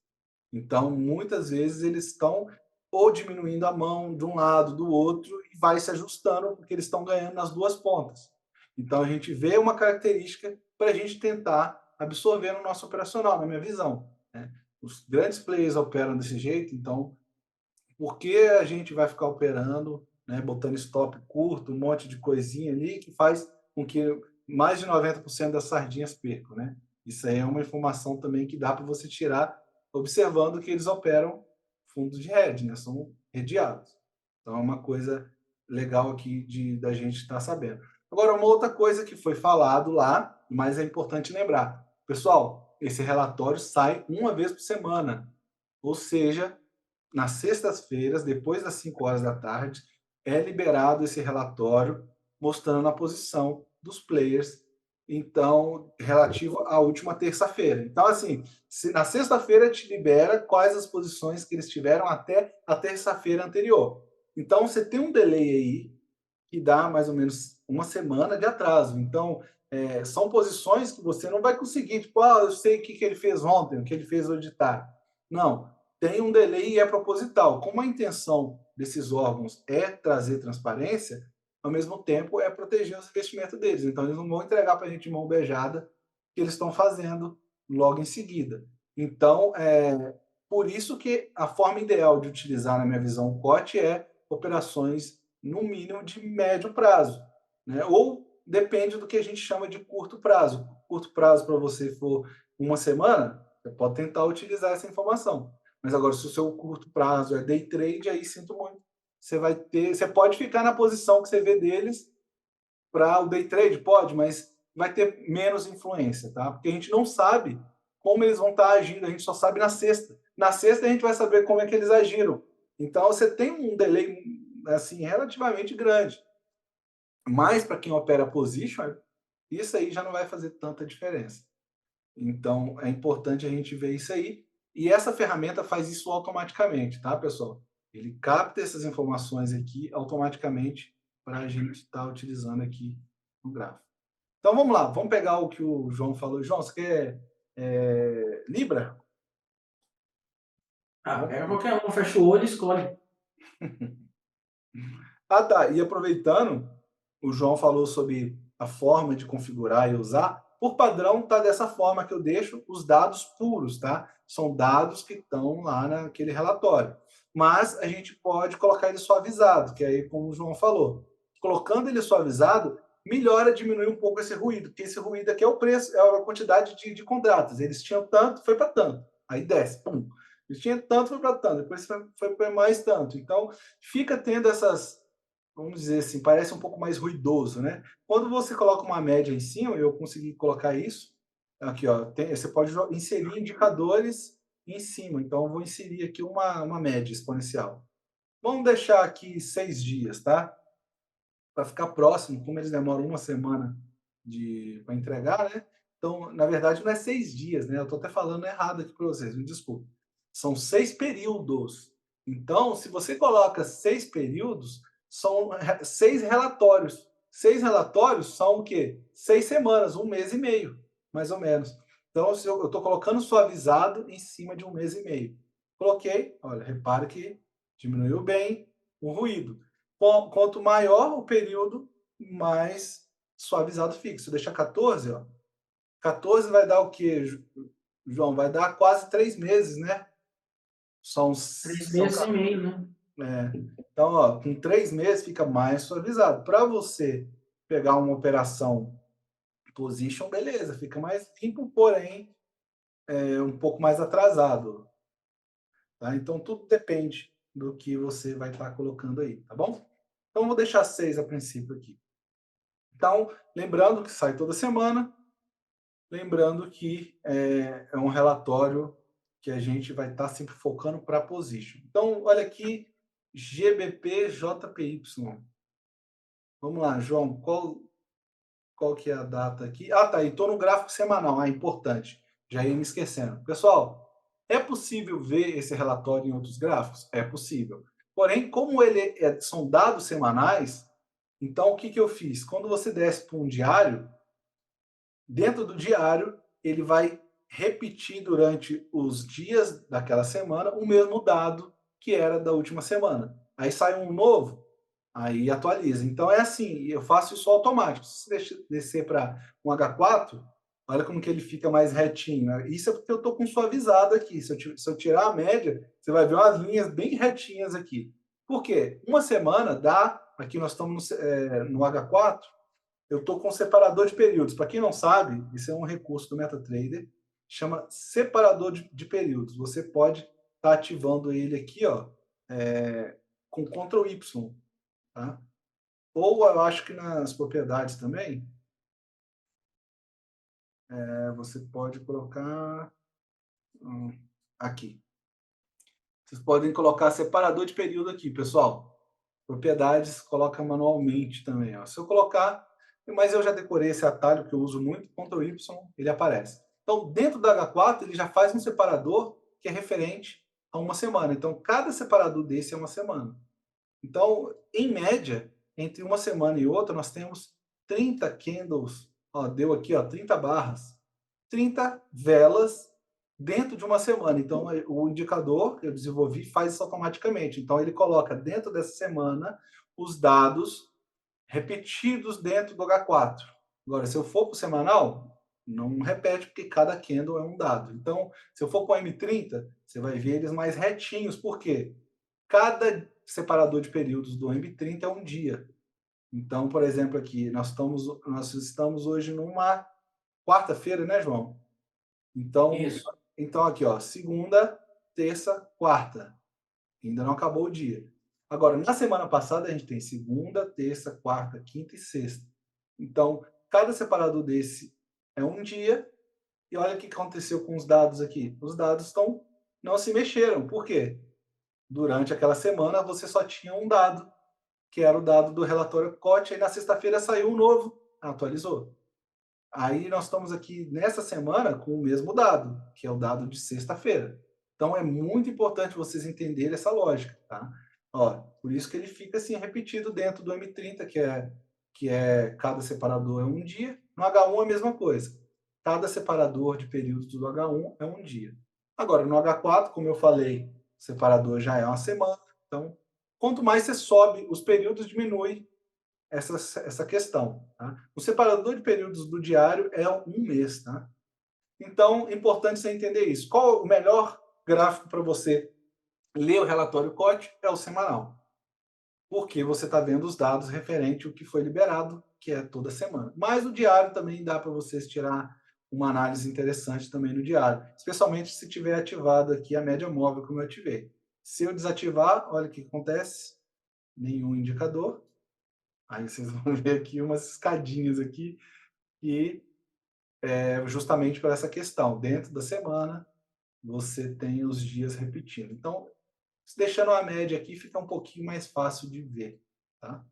Então, muitas vezes eles estão ou diminuindo a mão de um lado, do outro, e vai se ajustando, porque eles estão ganhando nas duas pontas. Então, a gente vê uma característica para a gente tentar absorver no nosso operacional, na minha visão, né? Os grandes players operam desse jeito, então, por que a gente vai ficar operando, né, botando stop curto, um monte de coisinha ali, que faz com que mais de 90% das sardinhas percam, né? Isso aí é uma informação também que dá para você tirar observando que eles operam fundos de hedge, né? São redeados. Então é uma coisa legal aqui da gente estar sabendo. Agora, uma outra coisa que foi falado lá, mas é importante lembrar. Pessoal, esse relatório sai uma vez por semana. Ou seja, nas sextas-feiras, depois das 5 horas da tarde, é liberado esse relatório mostrando a posição dos players, então, relativo à última terça-feira. Então, assim, na sexta-feira te libera quais as posições que eles tiveram até a terça-feira anterior. Então, você tem um delay aí que dá mais ou menos uma semana de atraso. Então, são posições que você não vai conseguir, tipo, eu sei o que ele fez ontem, o que ele fez hoje de tarde. Não, tem um delay e é proposital. Como a intenção desses órgãos é trazer transparência, ao mesmo tempo é proteger os investimentos deles. Então, eles não vão entregar para a gente de mão beijada o que eles estão fazendo logo em seguida. Então, por isso que a forma ideal de utilizar, na minha visão, o COT é operações no mínimo de médio prazo, né? Ou depende do que a gente chama de curto prazo. Curto prazo para você for uma semana, você pode tentar utilizar essa informação. Mas agora, se o seu curto prazo é day trade, aí sinto muito. Você pode ficar na posição que você vê deles para o day trade, pode, mas vai ter menos influência, tá? Porque a gente não sabe como eles vão estar agindo, a gente só sabe na sexta. Na sexta a gente vai saber como é que eles agiram. Então você tem um delay assim relativamente grande. Mas para quem opera position, isso aí já não vai fazer tanta diferença. Então é importante a gente ver isso aí. E essa ferramenta faz isso automaticamente, tá, pessoal? Ele capta essas informações aqui automaticamente para a gente estar utilizando aqui no gráfico. Então vamos lá, vamos pegar o que o João falou. João, você quer Libra? Pega qualquer um, fecha o olho e escolhe. Ah, tá. E aproveitando, o João falou sobre a forma de configurar e usar. Por padrão, tá dessa forma que eu deixo os dados puros, tá? São dados que estão lá naquele relatório. Mas a gente pode colocar ele suavizado, que aí, como o João falou, colocando ele suavizado, melhora, diminui um pouco esse ruído, porque esse ruído aqui é o preço, é a quantidade de contratos. Eles tinham tanto, foi para tanto. Aí desce, pum. Eles tinham tanto, foi para tanto. Depois foi para mais tanto. Então, fica tendo essas, vamos dizer assim, parece um pouco mais ruidoso, né? Quando você coloca uma média em cima, eu consegui colocar isso, aqui, ó, você pode inserir indicadores em cima, então eu vou inserir aqui uma média exponencial. Vamos deixar aqui 6 dias, tá? Para ficar próximo, como eles demoram uma semana para entregar, né? Então, na verdade, não é 6 dias, né? Eu estou até falando errado aqui para vocês, me desculpe. São 6 períodos. Então, se você coloca 6 períodos, são 6 relatórios. 6 relatórios são o quê? 6 semanas, um mês e meio, mais ou menos. Então, se eu estou colocando suavizado em cima de um mês e meio. Coloquei, olha, repare que diminuiu bem o ruído. Quanto maior o período, mais suavizado fica. Se eu deixar 14, ó, 14 vai dar o quê, João? Vai dar quase 3 meses, né? São, Três são, meses e meio, né? é. Então, ó, com 3 meses fica mais suavizado. Para você pegar uma operação position, beleza, fica mais limpo, porém um pouco mais atrasado. Tá? Então, tudo depende do que você vai estar colocando aí, tá bom? Então, vou deixar 6 a princípio aqui. Então, lembrando que sai toda semana, lembrando que é um relatório que a gente vai estar sempre focando para a position. Então, olha aqui, GBP-JPY. Vamos lá, João, qual que é a data aqui? Ah, tá, estou no gráfico semanal, importante, já ia me esquecendo. Pessoal, é possível ver esse relatório em outros gráficos? É possível. Porém, como são dados semanais, então o que, que eu fiz? Quando você desce para um diário, dentro do diário, ele vai repetir durante os dias daquela semana o mesmo dado que era da última semana. Aí sai um novo, aí atualiza. Então é assim, eu faço isso automático. Se você descer para um H4, olha como que ele fica mais retinho. Isso é porque eu estou com suavizado aqui. Se eu tirar a média, você vai ver umas linhas bem retinhas aqui. Por quê? Uma semana dá, aqui nós estamos no H4, eu estou com separador de períodos. Para quem não sabe, isso é um recurso do MetaTrader, chama separador de períodos. Você pode estar ativando ele aqui, ó, com Ctrl Y, tá? Ou eu acho que nas propriedades também, você pode colocar aqui. Vocês podem colocar separador de período aqui, pessoal. Propriedades, coloca manualmente também. Ó. Se eu colocar, mas eu já decorei esse atalho que eu uso muito, Ctrl Y, ele aparece. Então, dentro do H4, ele já faz um separador que é referente a uma semana. Então, cada separador desse é uma semana. Então, em média, entre uma semana e outra, nós temos 30 candles, ó, deu aqui, ó, 30 barras, 30 velas dentro de uma semana. Então, o indicador que eu desenvolvi faz isso automaticamente. Então, ele coloca dentro dessa semana os dados repetidos dentro do H4. Agora, se eu for para o semanal, não repete, porque cada candle é um dado. Então, se eu for para o M30, você vai ver eles mais retinhos. Por quê? Cada separador de períodos do M30 é um dia. Então, por exemplo, aqui, nós estamos hoje numa quarta-feira, né, João? Então, Isso. então aqui, ó, segunda, terça, quarta. Ainda não acabou o dia. Agora, na semana passada, a gente tem segunda, terça, quarta, quinta e sexta. Então, cada separador desse é um dia. E olha o que aconteceu com os dados aqui. Os dados não se mexeram. Por quê? Durante aquela semana, você só tinha um dado, que era o dado do relatório COT. Aí, na sexta-feira, saiu um novo, atualizou. Aí nós estamos aqui nessa semana com o mesmo dado, que é o dado de sexta-feira. Então é muito importante vocês entenderem essa lógica, tá? Ó, por isso que ele fica assim repetido dentro do M30, que é cada separador é um dia. No H1 é a mesma coisa. Cada separador de períodos do H1 é um dia. Agora, no H4, como eu falei, o separador já é uma semana. Então, quanto mais você sobe os períodos, diminui essa questão. Tá? O separador de períodos do diário é um mês. Tá? Então, é importante você entender isso. Qual o melhor gráfico para você ler o relatório COT? É o semanal. Porque você está vendo os dados referente ao que foi liberado, que é toda semana. Mas o diário também dá para vocês tirar uma análise interessante também no diário, especialmente se tiver ativado aqui a média móvel, como eu ativei. Se eu desativar, olha o que acontece, nenhum indicador. Aí vocês vão ver aqui umas escadinhas aqui, e justamente por essa questão. Dentro da semana, você tem os dias repetindo. Então, deixando a média aqui, fica um pouquinho mais fácil de ver. Tá?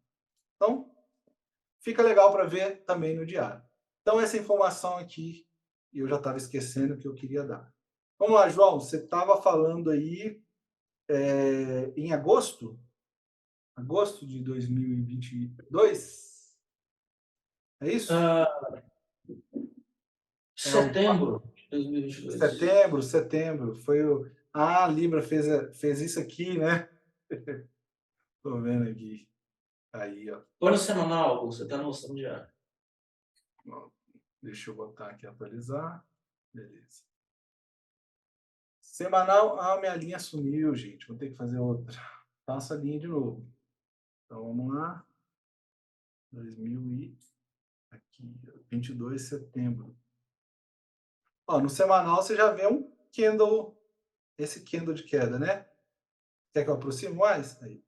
Então, fica legal para ver também no diário. Então, essa informação aqui e eu já estava esquecendo o que eu queria dar. Vamos lá, João, você estava falando aí em agosto de 2022, é isso? Ah, É o setembro de 2022. setembro, foi o... Ah, a Libra fez isso aqui, né? Tô vendo aqui. Aí, ó. Plano semanal, você está no noção diário. Ó, deixa eu botar aqui, atualizar. Beleza. Semanal, minha linha sumiu, gente. Vou ter que fazer outra. Faça a linha de novo. Então, vamos lá. 2000 e... Aqui, 22 de setembro. Ó, no semanal você já vê um candle, esse candle de queda, né? Quer que eu aproxime mais? Aí.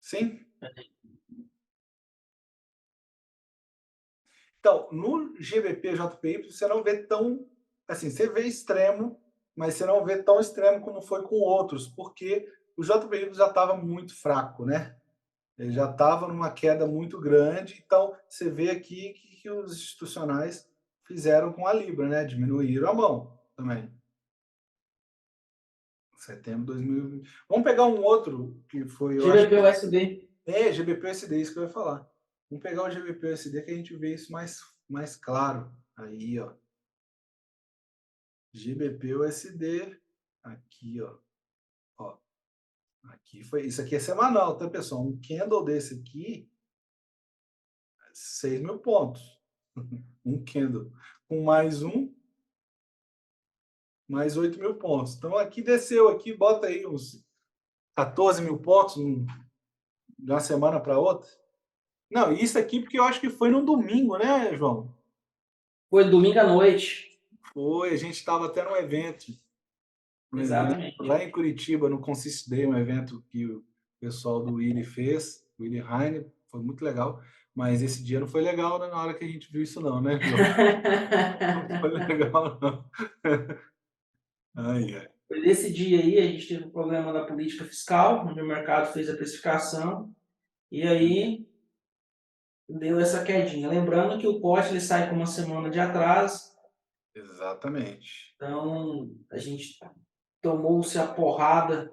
Sim? Então, no GBP JPY, você não vê tão. Assim, você vê extremo, mas você não vê tão extremo como foi com outros, porque o JPY já estava muito fraco, né? Ele já estava numa queda muito grande, então você vê aqui que os institucionais fizeram com a Libra, né? Diminuíram a mão também. Setembro de 2020. Vamos pegar um outro que foi, eu acho. GBP-USD. GBP-USD, isso que eu ia falar. Vamos pegar o GBP-USD que a gente vê isso mais claro. Aí, ó. GBP-USD. Aqui, ó. Ó. Aqui foi. Isso aqui é semanal, tá, pessoal? Um candle desse aqui, 6 mil pontos. Um candle. Com mais 8 mil pontos. Então aqui desceu, aqui, bota aí uns 14 mil pontos de uma semana para outra. Não, isso aqui porque eu acho que foi no domingo, né, João? Foi domingo à noite. Foi, a gente estava até no evento. Um evento Exatamente. lá em Curitiba, no Consist Day, um evento que o pessoal do Willy fez, o Willy Heine, foi muito legal. Mas esse dia não foi legal na hora que a gente viu isso, não, né, João? Não foi legal, não. Ai, ai. Nesse dia aí, a gente teve um problema da política fiscal, onde o mercado fez a precificação, e aí deu essa quedinha. Lembrando que o pote ele sai com uma semana de atraso, Exatamente. então a gente tomou-se a porrada,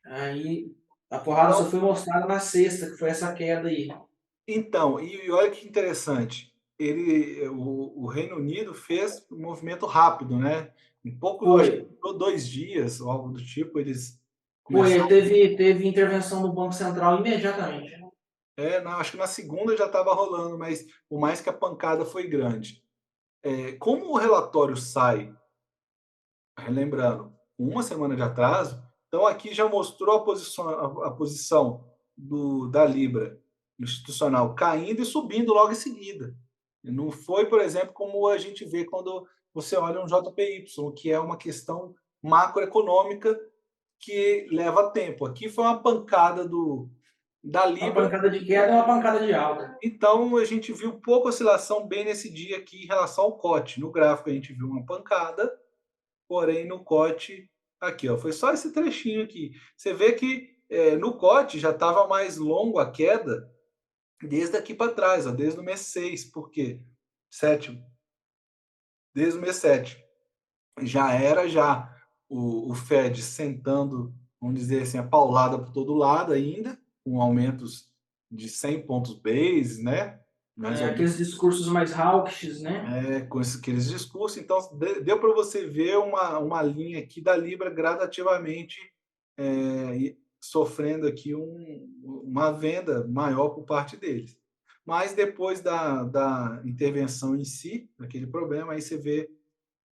aí a porrada só Então, foi mostrada na sexta, que foi essa queda aí. então, e olha que interessante, o Reino Unido fez um movimento rápido, né? Em pouco, eu Foi, acho que por 2 dias, ou algo do tipo, eles foi, começaram. teve intervenção do Banco Central imediatamente. Não, acho que na segunda já estava rolando, mas por mais que a pancada foi grande. Como o relatório sai, relembrando, com uma semana de atraso, então aqui já mostrou a posição da Libra institucional caindo e subindo logo em seguida. E não foi, por exemplo, como a gente vê quando você olha um JPY, que é uma questão macroeconômica que leva tempo. Aqui foi uma pancada da Uma Libra. pancada de queda é uma pancada de alta. Então, a gente viu pouca oscilação bem nesse dia aqui em relação ao COT. No gráfico, a gente viu uma pancada, porém, no COT, aqui, ó, foi só esse trechinho aqui. Você vê que no COT já estava mais longo a queda desde aqui para trás, ó, desde o mês 6. Por quê? 7, desde o mês 7. Já o Fed sentando, vamos dizer assim, a paulada por todo lado ainda, com aumentos de 100 pontos base, né? Mais ou menos. Aqueles discursos mais hawkish, né? Com aqueles discursos. Então, deu para você ver uma linha aqui da Libra gradativamente sofrendo aqui uma venda maior por parte deles. Mas depois da intervenção em si, daquele problema, aí você vê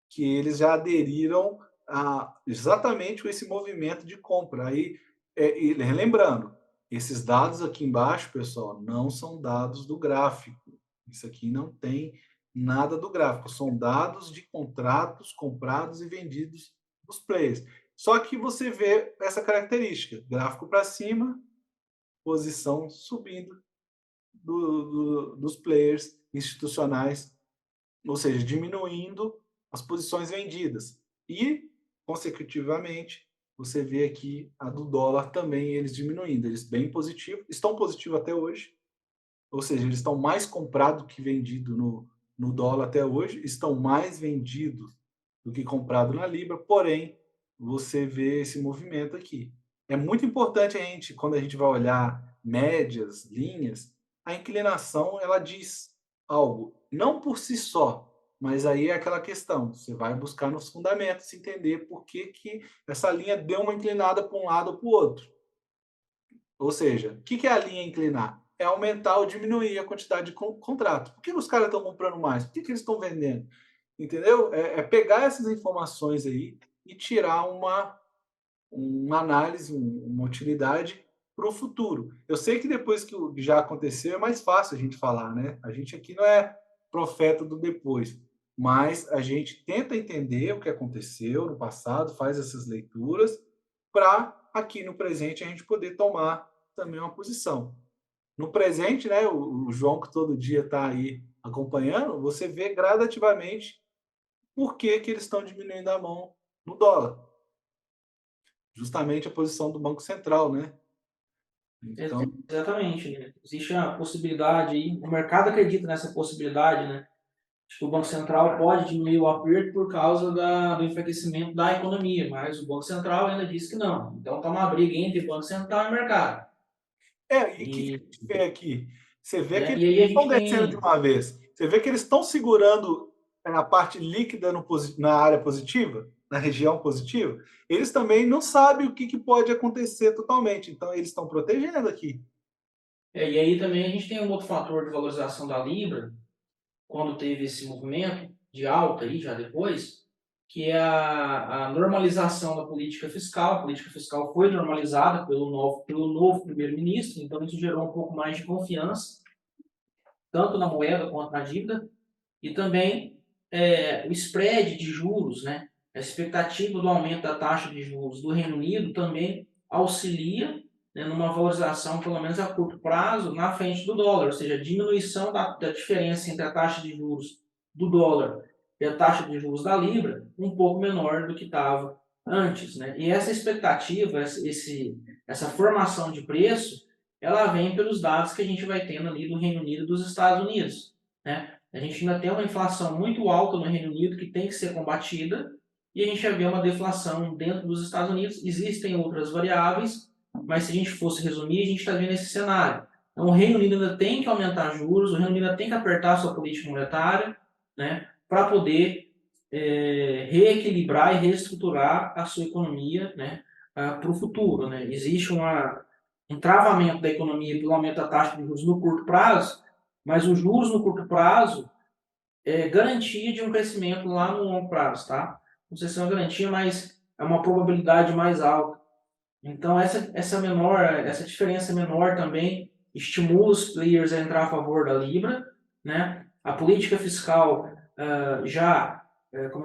que eles já aderiram a exatamente esse movimento de compra. Aí, e lembrando, esses dados aqui embaixo, pessoal, não são dados do gráfico. Isso aqui não tem nada do gráfico, são dados de contratos comprados e vendidos dos players. Só que você vê essa característica: gráfico para cima, posição subindo dos players institucionais, ou seja, diminuindo as posições vendidas. E, consecutivamente, você vê aqui a do dólar também, eles diminuindo, eles bem positivos, estão positivos até hoje, ou seja, eles estão mais comprados que vendido no dólar até hoje, estão mais vendidos do que comprado na libra, porém, você vê esse movimento aqui. É muito importante a gente, quando a gente vai olhar médias, linhas, a inclinação ela diz algo, não por si só, mas aí é aquela questão, você vai buscar nos fundamentos entender por que, que essa linha deu uma inclinada para um lado ou para o outro. Ou seja, o que, que é a linha inclinar? É aumentar ou diminuir a quantidade de contrato. Por que os caras estão comprando mais? Por que, que eles estão vendendo? Entendeu? É pegar essas informações aí e tirar uma análise, uma utilidade para o futuro. Eu sei que depois que já aconteceu é mais fácil a gente falar, né? A gente aqui não é profeta do depois, mas a gente tenta entender o que aconteceu no passado, faz essas leituras para aqui no presente a gente poder tomar também uma posição. No presente, né, o João que todo dia está aí acompanhando, você vê gradativamente por que, que eles estão diminuindo a mão no dólar. Justamente a posição do Banco Central, né? Então, Exatamente, né? Existe a possibilidade aí, o mercado acredita nessa possibilidade, né? Acho que o Banco Central pode diminuir o aperto por causa do enfraquecimento da economia, mas o Banco Central ainda diz que não. Então está uma briga entre Banco Central e mercado. e o que, que a E, gente vê aqui? Você vê que né, eles e aí a estão gente descendo de tem. uma vez. Você vê que eles estão segurando a parte líquida na área positiva, na região positiva. Eles também não sabem o que, que pode acontecer totalmente. Então, eles estão protegendo aqui. E aí também a gente tem um outro fator de valorização da Libra, quando teve esse movimento de alta aí, já depois, que é a normalização da política fiscal. A política fiscal foi normalizada pelo novo primeiro-ministro, então isso gerou um pouco mais de confiança, tanto na moeda quanto na dívida, e também o spread de juros, né? A expectativa do aumento da taxa de juros do Reino Unido também auxilia, né, numa valorização, pelo menos a curto prazo, na frente do dólar, ou seja, a diminuição da diferença entre a taxa de juros do dólar e a taxa de juros da Libra, um pouco menor do que estava antes. Né? E essa expectativa, essa formação de preço, ela vem pelos dados que a gente vai tendo ali do Reino Unido e dos Estados Unidos. Né? A gente ainda tem uma inflação muito alta no Reino Unido que tem que ser combatida, e a gente já vê uma deflação dentro dos Estados Unidos. Existem outras variáveis, mas se a gente fosse resumir, a gente está vendo esse cenário. Então, o Reino Unido ainda tem que aumentar juros, o Reino Unido ainda tem que apertar a sua política monetária, né, para poder reequilibrar e reestruturar a sua economia, né, para o futuro. Né? Existe um travamento da economia pelo aumento da taxa de juros no curto prazo, mas os juros no curto prazo é garantia de um crescimento lá no longo prazo, tá? Não sei se é uma garantia, mas é uma probabilidade mais alta. Então, essa diferença menor também estimula os players a entrar a favor da Libra, né? A política fiscal já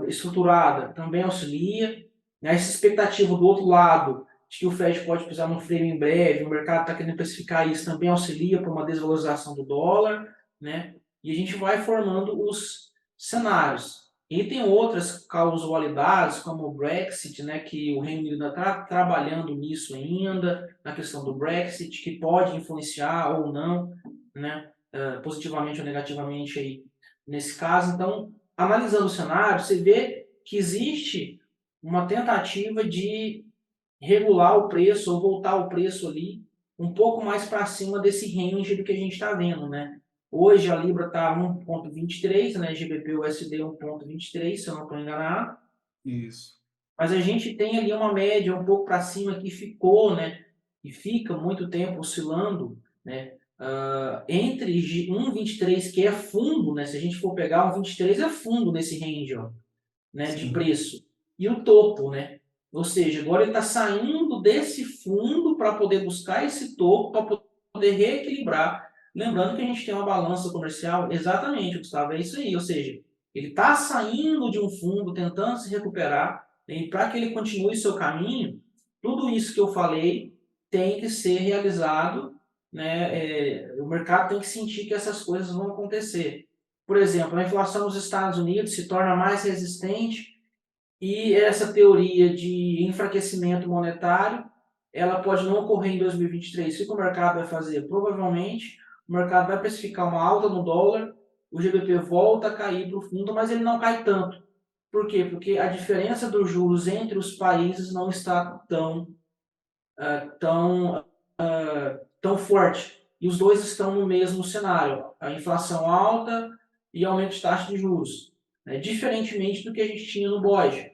estruturada também auxilia. Né? Essa expectativa do outro lado, de que o Fed pode pisar no freio em breve, o mercado está querendo precificar isso, também auxilia para uma desvalorização do dólar, né? E a gente vai formando os cenários. E tem outras causalidades, como o Brexit, né, que o Reino Unido ainda está trabalhando nisso ainda, na questão do Brexit, que pode influenciar ou não, né, positivamente ou negativamente aí, nesse caso. Então, analisando o cenário, você vê que existe uma tentativa de regular o preço ou voltar o preço ali um pouco mais para cima desse range do que a gente está vendo, né? Hoje a Libra está 1,23, né? GBP/USD 1,23, se eu não estou enganado. isso. Mas a gente tem ali uma média um pouco para cima que ficou, né? E fica muito tempo oscilando, né? Entre 1,23, que é fundo, né? Se a gente for pegar 1,23 é fundo nesse range, ó, né? De Sim. preço. E o topo, né? Ou seja, agora ele está saindo desse fundo para poder buscar esse topo, para poder reequilibrar. Lembrando que a gente tem uma balança comercial, exatamente, Gustavo, é isso aí. Ou seja, ele está saindo de um fundo, tentando se recuperar, e para que ele continue seu caminho, tudo isso que eu falei tem que ser realizado, né? O mercado tem que sentir que essas coisas vão acontecer. Por exemplo, a inflação nos Estados Unidos se torna mais resistente e essa teoria de enfraquecimento monetário, ela pode não ocorrer em 2023. O que o mercado vai fazer? Provavelmente, o mercado vai precificar uma alta no dólar o GBP volta a cair para o fundo, mas ele não cai tanto. Por quê? Porque a diferença dos juros entre os países não está tão, tão forte. E os dois estão no mesmo cenário. A inflação alta e aumento de taxa de juros. Diferentemente do que a gente tinha no BOJ.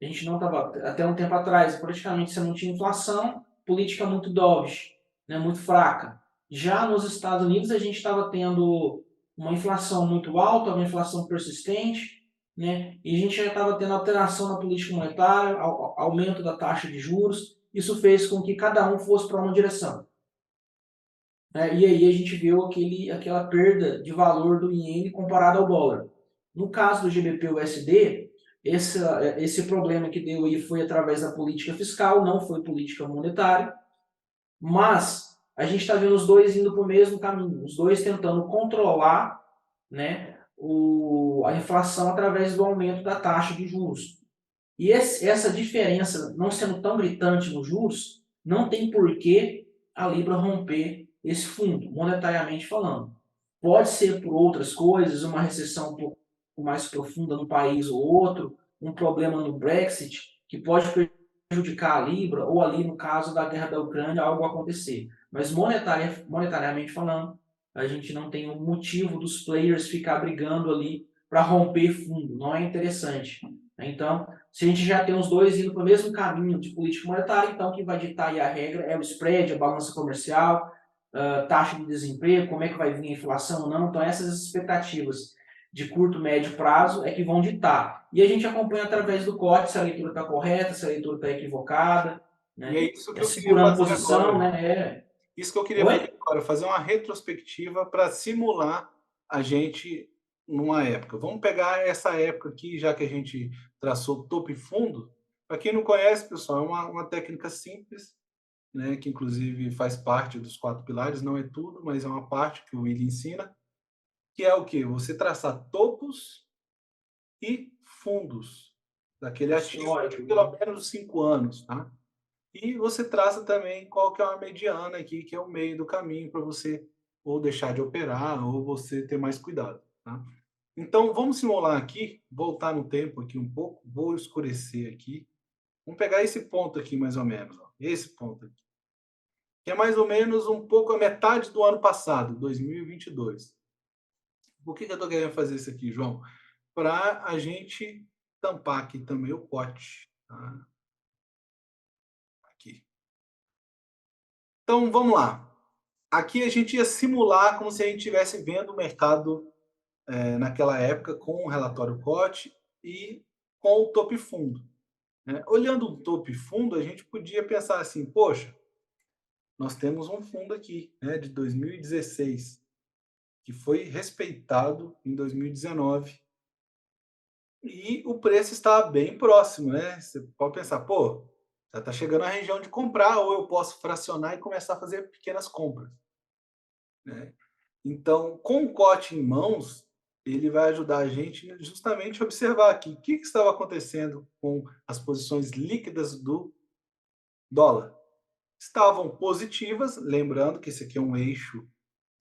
A gente não estava, até um tempo atrás, praticamente você não tinha inflação, política muito dovish, né, muito fraca. Já nos Estados Unidos, a gente estava tendo uma inflação muito alta, uma inflação persistente, né, e a gente já estava tendo alteração na política monetária, aumento da taxa de juros. Isso fez com que cada um fosse para uma direção. E aí a gente viu aquela perda de valor do iene comparado ao dólar. No caso do GBP-USD, esse problema que deu aí foi através da política fiscal, não foi política monetária, mas a gente está vendo os dois indo para o mesmo caminho, os dois tentando controlar, né, a inflação através do aumento da taxa de juros. E essa diferença não sendo tão gritante nos juros, não tem porquê a Libra romper esse fundo, monetariamente falando. Pode ser por outras coisas, uma recessão um pouco mais profunda no país ou outro, um problema no Brexit, que pode prejudicar a Libra, ou ali no caso da guerra da Ucrânia, algo acontecer. Mas monetariamente falando, a gente não tem um motivo dos players ficar brigando ali para romper fundo. Não é interessante. Então, se a gente já tem os dois indo para o mesmo caminho de política monetária, então o que vai ditar aí a regra é o spread, a balança comercial, taxa de desemprego, como é que vai vir a inflação ou não. Então, essas expectativas de curto, médio prazo é que vão ditar. E a gente acompanha através do corte se a leitura está correta, se a leitura está equivocada. E é Né? isso que eu queria Segurando fazer posição, agora. né? Isso que eu queria fazer Oi? agora, fazer uma retrospectiva para simular a gente numa época. Vamos pegar essa época aqui, já que a gente traçou topo e fundo. Para quem não conhece, pessoal, é uma técnica simples, né, que inclusive faz parte dos 4 pilares, não é tudo, mas é uma parte que o Willi ensina, que é o quê? Você traçar topos e fundos daquele ativo de Histórico. pelo menos 5 anos, tá? E você traça também qual que é uma mediana aqui, que é o meio do caminho para você ou deixar de operar ou você ter mais cuidado, tá? Então, vamos simular aqui, voltar no tempo aqui um pouco, vou escurecer aqui. Vamos pegar esse ponto aqui mais ou menos, ó, esse ponto aqui, que é mais ou menos um pouco a metade do ano passado, 2022. Por que eu estou querendo fazer isso aqui, João? Para a gente tampar aqui também o corte, tá? Aqui. Então, vamos lá. Aqui a gente ia simular como se a gente estivesse vendo o mercado naquela época com o relatório COT e com o topo e fundo. Né? Olhando o topo e fundo, a gente podia pensar assim, poxa, nós temos um fundo aqui, né, de 2016, que foi respeitado em 2019 e o preço está bem próximo, né? Você pode pensar, pô, já está chegando a região de comprar, ou eu posso fracionar e começar a fazer pequenas compras. Né? Então, com o COT em mãos, ele vai ajudar a gente justamente a observar aqui o que estava acontecendo com as posições líquidas do dólar. Estavam positivas, lembrando que esse aqui é um eixo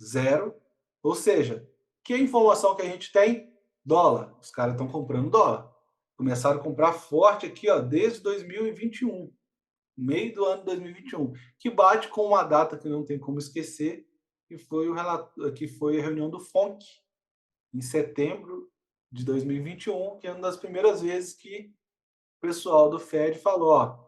zero, ou seja, que informação que a gente tem? Dólar. Os caras estão comprando dólar. Começaram a comprar forte aqui, ó, desde 2021, meio do ano 2021, que bate com uma data que não tem como esquecer, que foi a reunião do FONC, em setembro de 2021, que é uma das primeiras vezes que o pessoal do Fed falou, ó,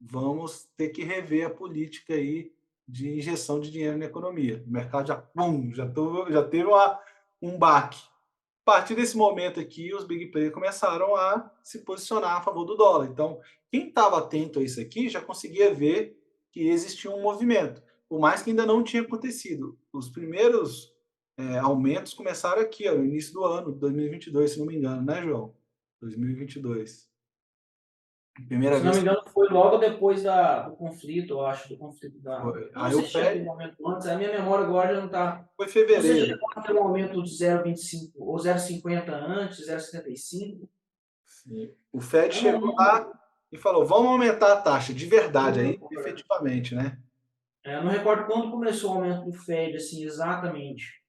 vamos ter que rever a política aí de injeção de dinheiro na economia. O mercado já teve um baque. A partir desse momento aqui, os big players começaram a se posicionar a favor do dólar. Então, quem estava atento a isso aqui já conseguia ver que existia um movimento, por mais que ainda não tinha acontecido. Os primeiros aumentos começaram aqui, ó, no início do ano, 2022, se não me engano, né, João? 2022. Primeira Se não vez me que engano, foi logo depois do conflito, eu acho, do conflito da. foi. Eu não Aí sei o se tinha algum Fed momento antes, a minha memória agora já não está. foi Não sei se fevereiro. chegou a ter um aumento de 0,25 ou 0,50 antes, 0,75. Sim. O Fed Eu não, chegou lá e falou: vamos aumentar a taxa de verdade, não aí recordo. efetivamente, né? Eu não recordo quando começou o aumento do Fed, assim, exatamente.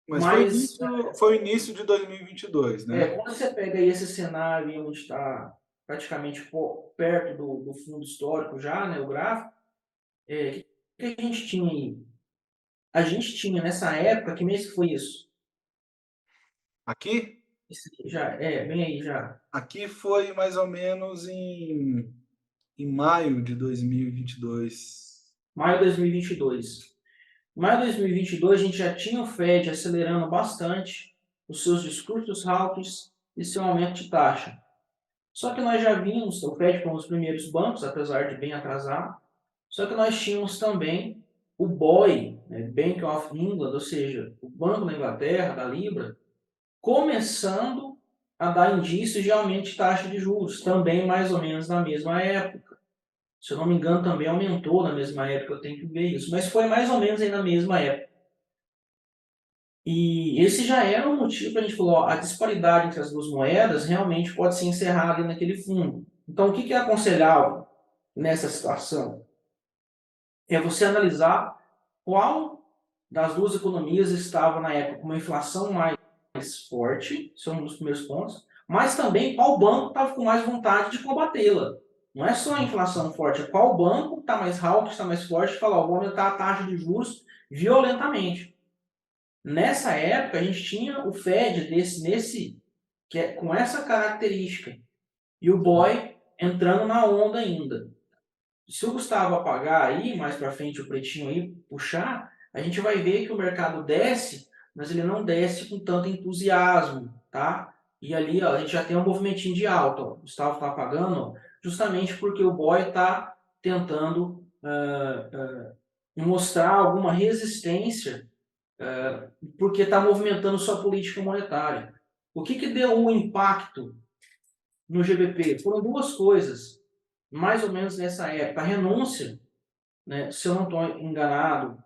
Mas Mas foi o início de 2022, né? quando você pega aí esse cenário aí onde está praticamente perto do fundo histórico já, né, o gráfico, o que a gente tinha aí? A gente tinha nessa época, que mês que foi isso? Aqui, Já, bem aí já. aqui foi mais ou menos em maio de 2022. Maio de 2022. Em maio de 2022, a gente já tinha o Fed acelerando bastante os seus discursos hawkish e seu aumento de taxa. Só que nós já vimos, o Fed foi um dos primeiros bancos, apesar de bem atrasado, só que nós tínhamos também o BOE, né, Bank of England, ou seja, o Banco da Inglaterra, da Libra, começando a dar indícios de aumento de taxa de juros, também mais ou menos na mesma época. Se eu não me engano, também aumentou na mesma época, eu tenho que ver isso, mas foi mais ou menos aí na mesma época. E esse já era um motivo para a gente falar, ó, a disparidade entre as duas moedas realmente pode ser encerrada ali naquele fundo. Então, o que é aconselhável nessa situação? É você analisar qual das duas economias estava na época com uma inflação mais forte, isso é um dos primeiros pontos, mas também qual banco estava com mais vontade de combatê-la. Não é só a inflação forte, é qual banco está mais hawkish, está mais forte, e falar, vou aumentar a taxa de juros violentamente. Nessa época, a gente tinha o Fed com essa característica, e o BOE entrando na onda ainda. Se o Gustavo apagar aí, mais para frente o pretinho aí, puxar, a gente vai ver que o mercado desce, mas ele não desce com tanto entusiasmo, tá? E ali, ó, a gente já tem um movimentinho de alta, ó. O Gustavo está apagando, ó, justamente porque o BOE está tentando mostrar alguma resistência, porque está movimentando sua política monetária. O que deu um impacto no GBP? Foram duas coisas, mais ou menos nessa época. A renúncia, né, se eu não estou enganado,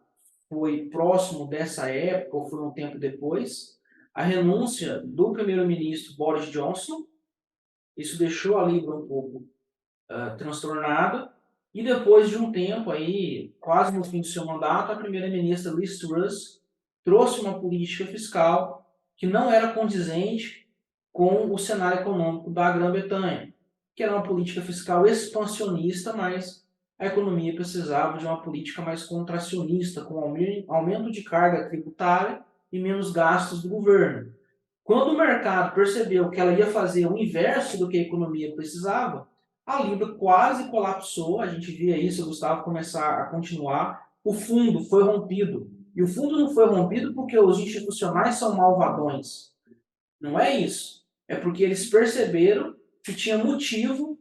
foi próximo dessa época, ou foi um tempo depois, a renúncia do primeiro-ministro Boris Johnson. Isso deixou a Libra um pouco transtornada, e depois de um tempo aí, quase no fim do seu mandato, a primeira-ministra Liz Truss trouxe uma política fiscal que não era condizente com o cenário econômico da Grã-Bretanha, que era uma política fiscal expansionista, mas a economia precisava de uma política mais contracionista, com aumento de carga tributária e menos gastos do governo. Quando o mercado percebeu que ela ia fazer o inverso do que a economia precisava, a Libra quase colapsou. A gente via isso, o Gustavo começar a continuar. O fundo foi rompido. E o fundo não foi rompido porque os institucionais são malvadões. Não é isso. É porque eles perceberam que tinha motivo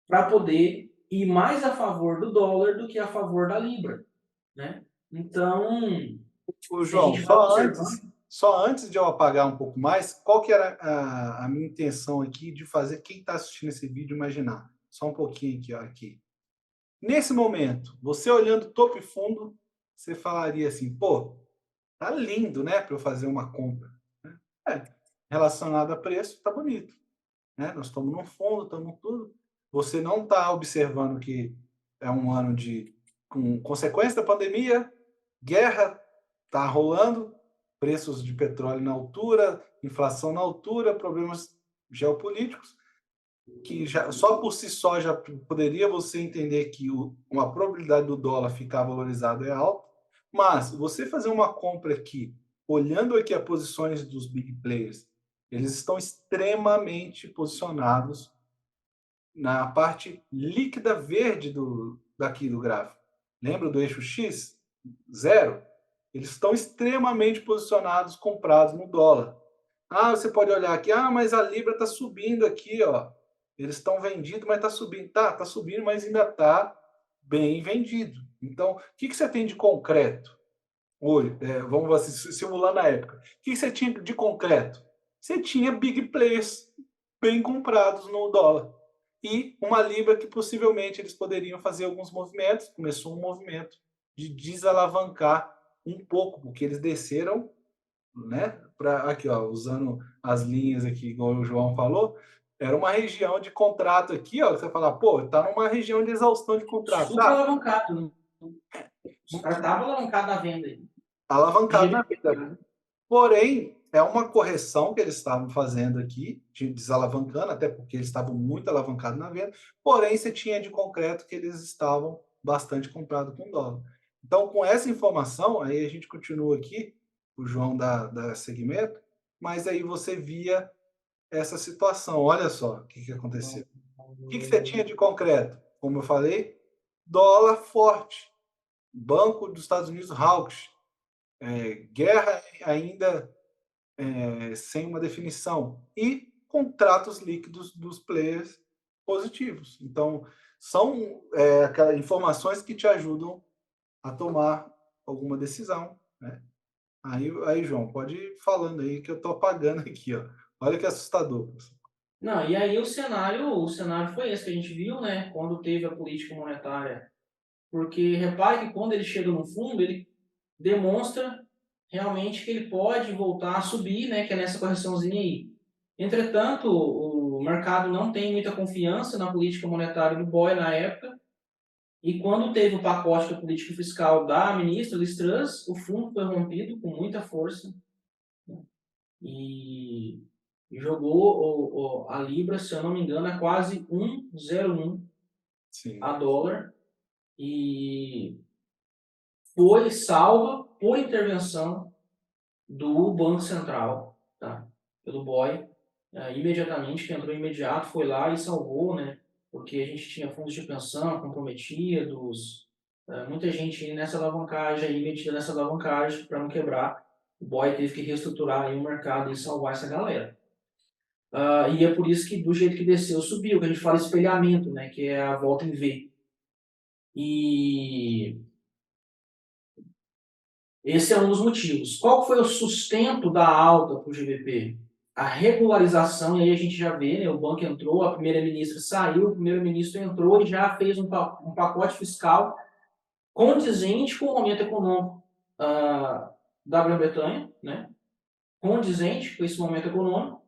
para poder ir mais a favor do dólar do que a favor da Libra, né? Então, Ô, a João, gente vai observando. só antes de eu apagar um pouco mais, qual que era a minha intenção aqui de fazer quem está assistindo esse vídeo imaginar? Só um pouquinho aqui, ó, aqui. Nesse momento, você olhando topo e fundo, você falaria assim, pô, tá lindo, né, para eu fazer uma compra. Relacionado a preço, tá bonito, né? Nós estamos no fundo, estamos tudo. Você não está observando que é um ano com consequência da pandemia, guerra está rolando, preços de petróleo na altura, inflação na altura, problemas geopolíticos, que já, só por si só já poderia você entender que uma probabilidade do dólar ficar valorizado é alta, mas você fazer uma compra aqui, olhando aqui as posições dos big players, eles estão extremamente posicionados na parte líquida verde daqui do gráfico. Lembra do eixo X? Zero. Eles estão extremamente posicionados, comprados no dólar. Ah, você pode olhar aqui, mas a Libra está subindo aqui, ó. Eles estão vendidos, mas está subindo. Tá subindo, mas ainda está bem vendido. Então, o que você tem de concreto? Hoje, vamos simular na época. O que você tinha de concreto? Você tinha big players bem comprados no dólar. E uma Libra que possivelmente eles poderiam fazer alguns movimentos. Começou um movimento de desalavancar um pouco, porque eles desceram, né? Aqui, ó, usando as linhas aqui, igual o João falou, era uma região de contrato aqui, ó. Você fala, pô, tá numa região de exaustão de contrato. Super alavancado. Os caras estavam alavancados na venda aí. Alavancado na venda. Porém, é uma correção que eles estavam fazendo aqui, desalavancando, até porque eles estavam muito alavancados na venda, porém você tinha de concreto que eles estavam bastante comprados com dólar. Então, com essa informação, aí a gente continua aqui, o João da segmento, mas aí você via essa situação. Olha só o que aconteceu. O que você tinha de concreto? Como eu falei, dólar forte, Banco dos Estados Unidos hawkish, guerra ainda sem uma definição e contratos líquidos dos players positivos. Então, são aquelas informações que te ajudam a tomar alguma decisão, né? Aí, João, pode ir falando aí que eu estou apagando aqui, ó. Olha que assustador. Não, e aí o cenário foi esse que a gente viu, né, quando teve a política monetária. Porque repare que quando ele chega no fundo, ele demonstra realmente que ele pode voltar a subir, né, que é nessa correçãozinha aí. Entretanto, o mercado não tem muita confiança na política monetária do BOE na época, e quando teve o pacote da política fiscal da ministra Liz Truss, o fundo foi rompido com muita força, né, e, e jogou a Libra, se eu não me engano, a quase 1,01 Sim. a dólar, e foi salva por intervenção do Banco Central, tá? Pelo BOE, imediatamente, que entrou imediato, foi lá e salvou, né? Porque a gente tinha fundos de pensão comprometidos, muita gente nessa alavancagem, aí metida nessa alavancagem para não quebrar. O BOE teve que reestruturar aí o mercado e salvar essa galera. E é por isso que, do jeito que desceu, subiu, que a gente fala espelhamento, né? Que é a volta em V. E esse é um dos motivos. Qual foi o sustento da alta para o GBP? A regularização, e aí a gente já vê, né, o banco entrou, a primeira-ministra saiu, o primeiro-ministro entrou e já fez um pacote fiscal condizente com o momento econômico da Grã-Bretanha, né, condizente com esse momento econômico,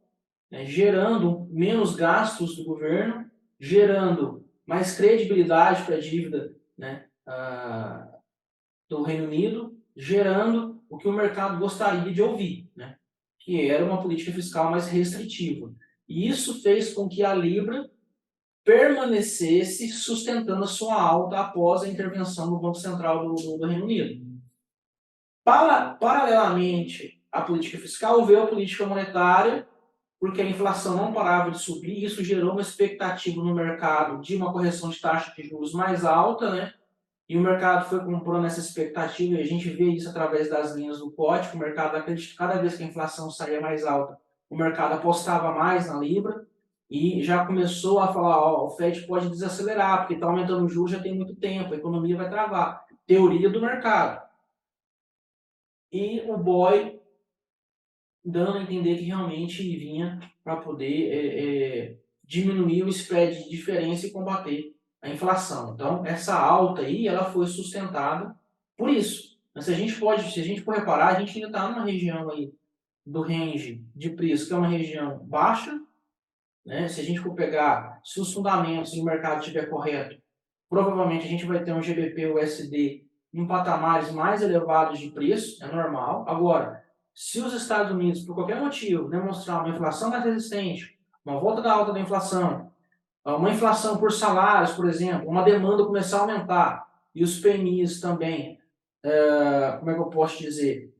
né, gerando menos gastos do governo, gerando mais credibilidade para a dívida, né, do Reino Unido, gerando o que o mercado gostaria de ouvir, né? Que era uma política fiscal mais restritiva. E isso fez com que a Libra permanecesse sustentando a sua alta após a intervenção do Banco Central do Reino Unido. Paralelamente à política fiscal, veio a política monetária, porque a inflação não parava de subir, e isso gerou uma expectativa no mercado de uma correção de taxa de juros mais alta, né? E o mercado foi comprando essa expectativa, e a gente vê isso através das linhas do COT, o mercado acredita que cada vez que a inflação saía mais alta, o mercado apostava mais na Libra, e já começou a falar, ó, o Fed pode desacelerar, porque está aumentando o juros já tem muito tempo, a economia vai travar. Teoria do mercado. E o BOE dando a entender que realmente vinha para poder diminuir o spread de diferença e combater a inflação. Então, essa alta aí, ela foi sustentada por isso. Mas se a gente for reparar, a gente ainda está numa região aí do range de preço, que é uma região baixa, né? Se a gente for pegar, se os fundamentos do mercado estiver correto, provavelmente a gente vai ter um GBP/USD em patamares mais elevados de preço, é normal. Agora, se os Estados Unidos, por qualquer motivo, demonstrar uma inflação mais resistente, uma volta da alta da inflação, uma inflação por salários, por exemplo, uma demanda começar a aumentar, e os PMIs também, como é que eu posso dizer?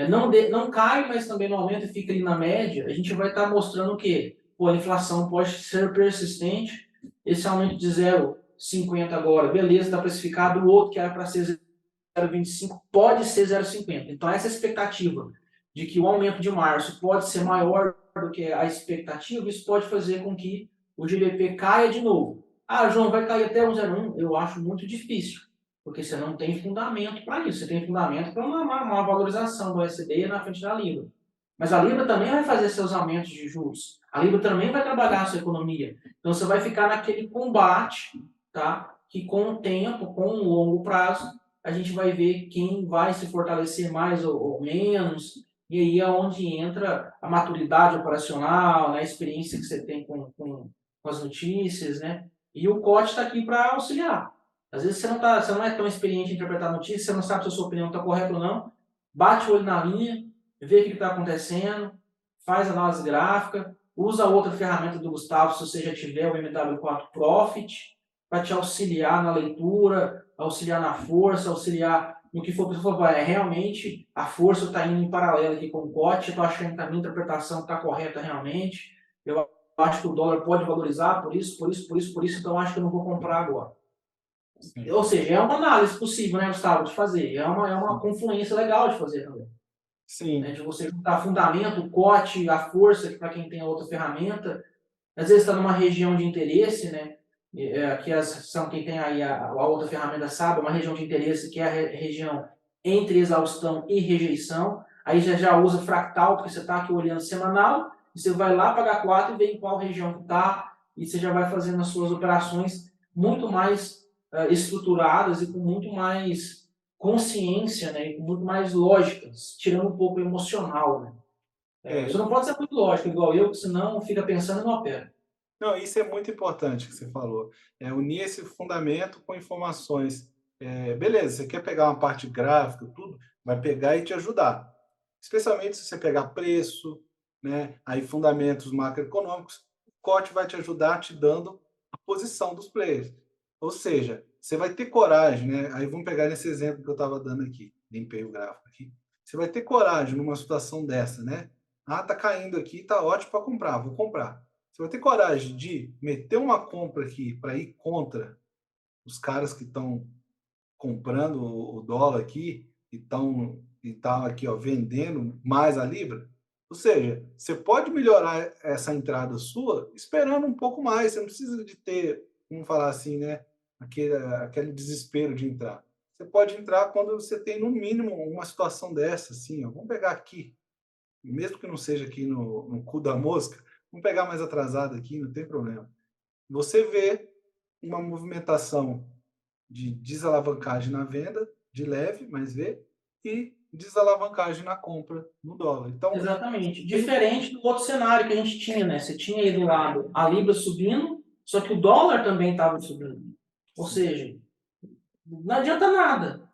Não cai, mas também não aumenta e fica ali na média, a gente vai estar mostrando que pô, a inflação pode ser persistente, esse aumento de 0,50 agora, beleza, está precificado, o outro que era para ser 0,25 pode ser 0,50. Então, essa expectativa de que o aumento de março pode ser maior do que a expectativa, isso pode fazer com que o GBP caia de novo. Ah, João, vai cair até 1,01? Eu acho muito difícil, porque você não tem fundamento para isso. Você tem fundamento para uma valorização do USD na frente da Libra. Mas a Libra também vai fazer seus aumentos de juros. A Libra também vai trabalhar a sua economia. Então, você vai ficar naquele combate, tá? Que com o tempo, com o longo prazo, a gente vai ver quem vai se fortalecer mais ou menos, e aí é onde entra a maturidade operacional, né, a experiência que você tem com as notícias, né? E o COT está aqui para auxiliar. Às vezes você não é tão experiente em interpretar notícias, você não sabe se a sua opinião está correta ou não, bate o olho na linha, vê o que está acontecendo, faz análise gráfica, usa outra ferramenta do Gustavo, se você já tiver o MW4 Profit, para te auxiliar na leitura, auxiliar na força, auxiliar no que for. Realmente a força está indo em paralelo aqui com o COT, estou achando que a minha interpretação está correta realmente, eu acho que o dólar pode valorizar por isso, então acho que eu não vou comprar agora. Sim. Ou seja, é uma análise possível, né, Gustavo, de fazer, é uma confluência legal de fazer também. Sim. Né, de você juntar fundamento, o COT, a força, que para quem tem a outra ferramenta, às vezes está numa região de interesse, né? Que são quem tem aí a outra ferramenta sabe, uma região de interesse que é a região entre exaustão e rejeição. Aí já usa fractal, porque você está aqui olhando semanal, e você vai lá para H4 e vê em qual região que está, e você já vai fazendo as suas operações muito mais estruturadas e com muito mais consciência, né? E com muito mais lógicas, tirando um pouco o emocional, né? Você não pode ser muito lógico, igual eu, senão fica pensando e não opera. Não, isso é muito importante que você falou. É unir esse fundamento com informações. Beleza, você quer pegar uma parte gráfica, tudo, vai pegar e te ajudar. Especialmente se você pegar preço, né? Aí fundamentos macroeconômicos, o COT vai te ajudar te dando a posição dos players. Ou seja, você vai ter coragem, né? Aí vamos pegar nesse exemplo que eu estava dando aqui, limpei o gráfico aqui. Você vai ter coragem numa situação dessa, né? Ah, tá caindo aqui, tá ótimo para comprar, vou comprar. Você vai ter coragem de meter uma compra aqui para ir contra os caras que estão comprando o dólar aqui e tá aqui, ó, vendendo mais a libra? Ou seja, você pode melhorar essa entrada sua esperando um pouco mais. Você não precisa de ter, vamos falar assim, né, aquele desespero de entrar. Você pode entrar quando você tem no mínimo uma situação dessa, assim, ó. Vamos pegar aqui, mesmo que não seja aqui no cu da mosca, vamos pegar mais atrasado aqui, não tem problema. Você vê uma movimentação de desalavancagem na venda, de leve, mas vê, e desalavancagem na compra no dólar. Então, Exatamente. tem, Diferente do outro cenário que a gente tinha, né? Você tinha aí do lado a Libra subindo, só que o dólar também estava subindo. Ou seja, não adianta nada.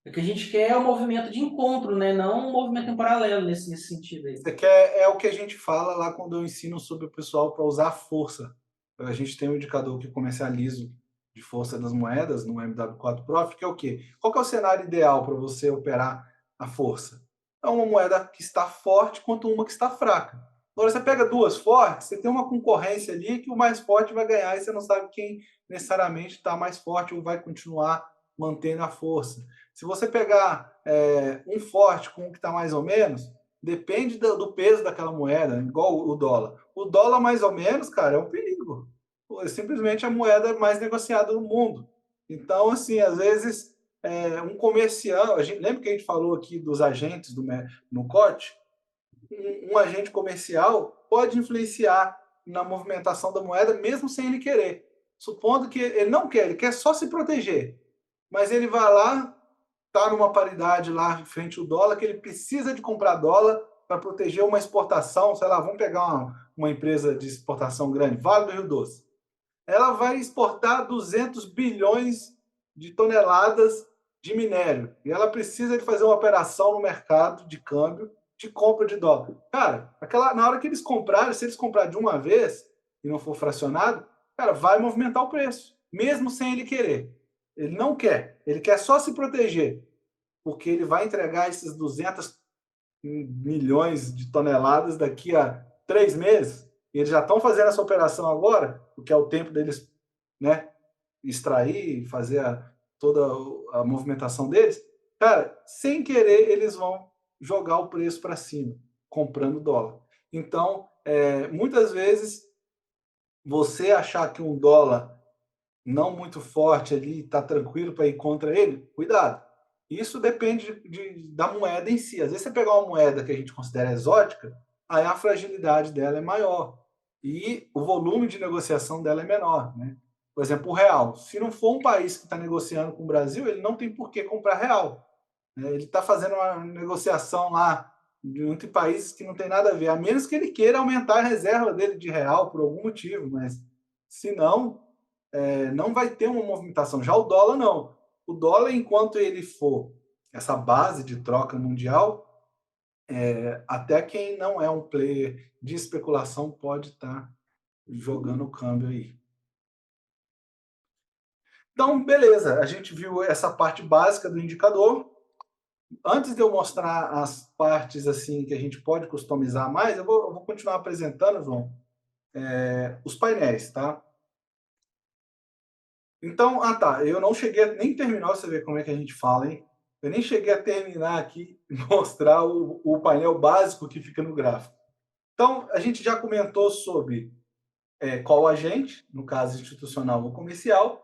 O que a gente quer é o movimento de encontro, né? Não um movimento em paralelo nesse sentido aí. você quer, é o que a gente fala lá quando eu ensino sobre o pessoal para usar a força. A gente tem um indicador que comercializo de força das moedas no MW4 Profit, que é o quê? Qual que é o cenário ideal para você operar a força? É uma moeda que está forte quanto uma que está fraca. Agora, você pega duas fortes, você tem uma concorrência ali que o mais forte vai ganhar e você não sabe quem necessariamente está mais forte ou vai continuar mantendo a força. Se você pegar um forte com um que está mais ou menos, depende do peso daquela moeda, igual o dólar. O dólar, mais ou menos, cara, é um perigo. É simplesmente a moeda mais negociada do mundo. Então, assim, às vezes, um comercial, lembra que a gente falou aqui dos agentes no COT? Um agente comercial pode influenciar na movimentação da moeda, mesmo sem ele querer. Supondo que ele não quer, ele quer só se proteger. Mas ele vai lá, está numa paridade lá frente ao dólar, que ele precisa de comprar dólar para proteger uma exportação, sei lá, vamos pegar uma empresa de exportação grande, Vale do Rio Doce. Ela vai exportar 200 bilhões de toneladas de minério. E ela precisa de fazer uma operação no mercado de câmbio de compra de dólar. Cara, na hora que eles comprarem, se eles comprarem de uma vez e não for fracionado, cara, vai movimentar o preço, mesmo sem ele querer. Ele não quer, ele quer só se proteger, porque ele vai entregar esses 200 milhões de toneladas daqui a 3 meses, e eles já estão fazendo essa operação agora, porque é o tempo deles, né, extrair, fazer toda a movimentação deles. Cara, sem querer, eles vão jogar o preço para cima, comprando dólar. Então, muitas vezes, você achar que um dólar não muito forte ali, está tranquilo para ir contra ele, cuidado. Isso depende da moeda em si. Às vezes você pegar uma moeda que a gente considera exótica, aí a fragilidade dela é maior e o volume de negociação dela é menor, né? Por exemplo, o real. Se não for um país que está negociando com o Brasil, ele não tem por que comprar real, né? Ele está fazendo uma negociação lá entre países que não tem nada a ver, a menos que ele queira aumentar a reserva dele de real por algum motivo, mas se não, não vai ter uma movimentação. Já o dólar, não. O dólar, enquanto ele for essa base de troca mundial, Até quem não é um player de especulação pode estar jogando o câmbio aí. Então, beleza, a gente viu essa parte básica do indicador. Antes de eu mostrar as partes assim que a gente pode customizar mais, eu vou continuar apresentando, João, os painéis, tá? Então, tá, eu não cheguei a nem terminar, você vê como é que a gente fala, hein? Eu nem cheguei a terminar aqui e mostrar o painel básico que fica no gráfico. Então, a gente já comentou sobre qual agente, no caso institucional ou comercial,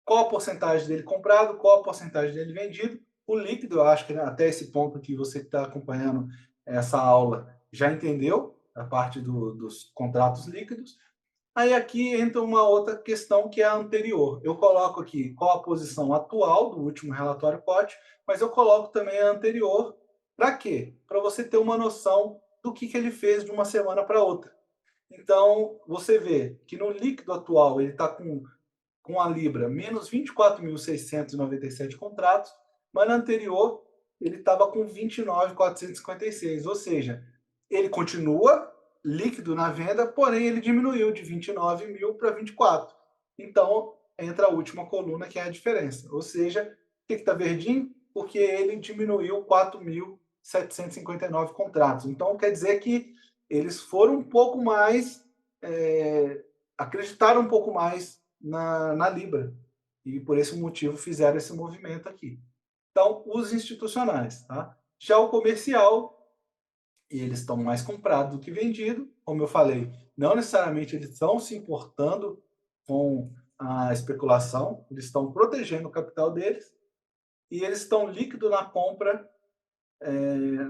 qual a porcentagem dele comprado, qual a porcentagem dele vendido, o líquido, eu acho que até esse ponto que você está acompanhando essa aula já entendeu, a parte dos contratos líquidos. Aí aqui entra uma outra questão que é a anterior. Eu coloco aqui qual a posição atual do último relatório COT, mas eu coloco também a anterior. Para quê? Para você ter uma noção do que ele fez de uma semana para outra. Então, você vê que no líquido atual ele está com a Libra menos 24.697 contratos, mas na anterior ele estava com 29.456, ou seja, ele continua líquido na venda, porém ele diminuiu de 29 mil para 24. Então, entra a última coluna, que é a diferença. Ou seja, o que está verdinho? Porque ele diminuiu 4.759 contratos. Então, quer dizer que eles foram um pouco mais, acreditaram um pouco mais na Libra. E por esse motivo fizeram esse movimento aqui. Então, os institucionais. Tá? Já o comercial, e eles estão mais comprados do que vendido. Como eu falei, não necessariamente eles estão se importando com a especulação, eles estão protegendo o capital deles e eles estão líquidos na compra.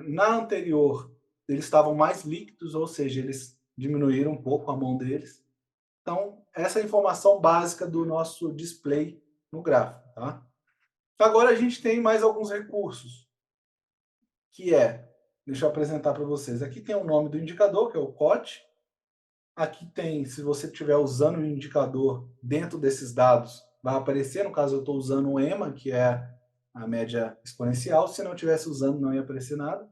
Na anterior, eles estavam mais líquidos, ou seja, eles diminuíram um pouco a mão deles. Então, essa é a informação básica do nosso display no gráfico. Tá? Agora a gente tem mais alguns recursos, que deixa eu apresentar para vocês. Aqui tem o nome do indicador, que é o COT. Aqui tem, se você estiver usando o indicador dentro desses dados, vai aparecer, no caso eu estou usando o EMA, que é a média exponencial. Se não estivesse usando, não ia aparecer nada.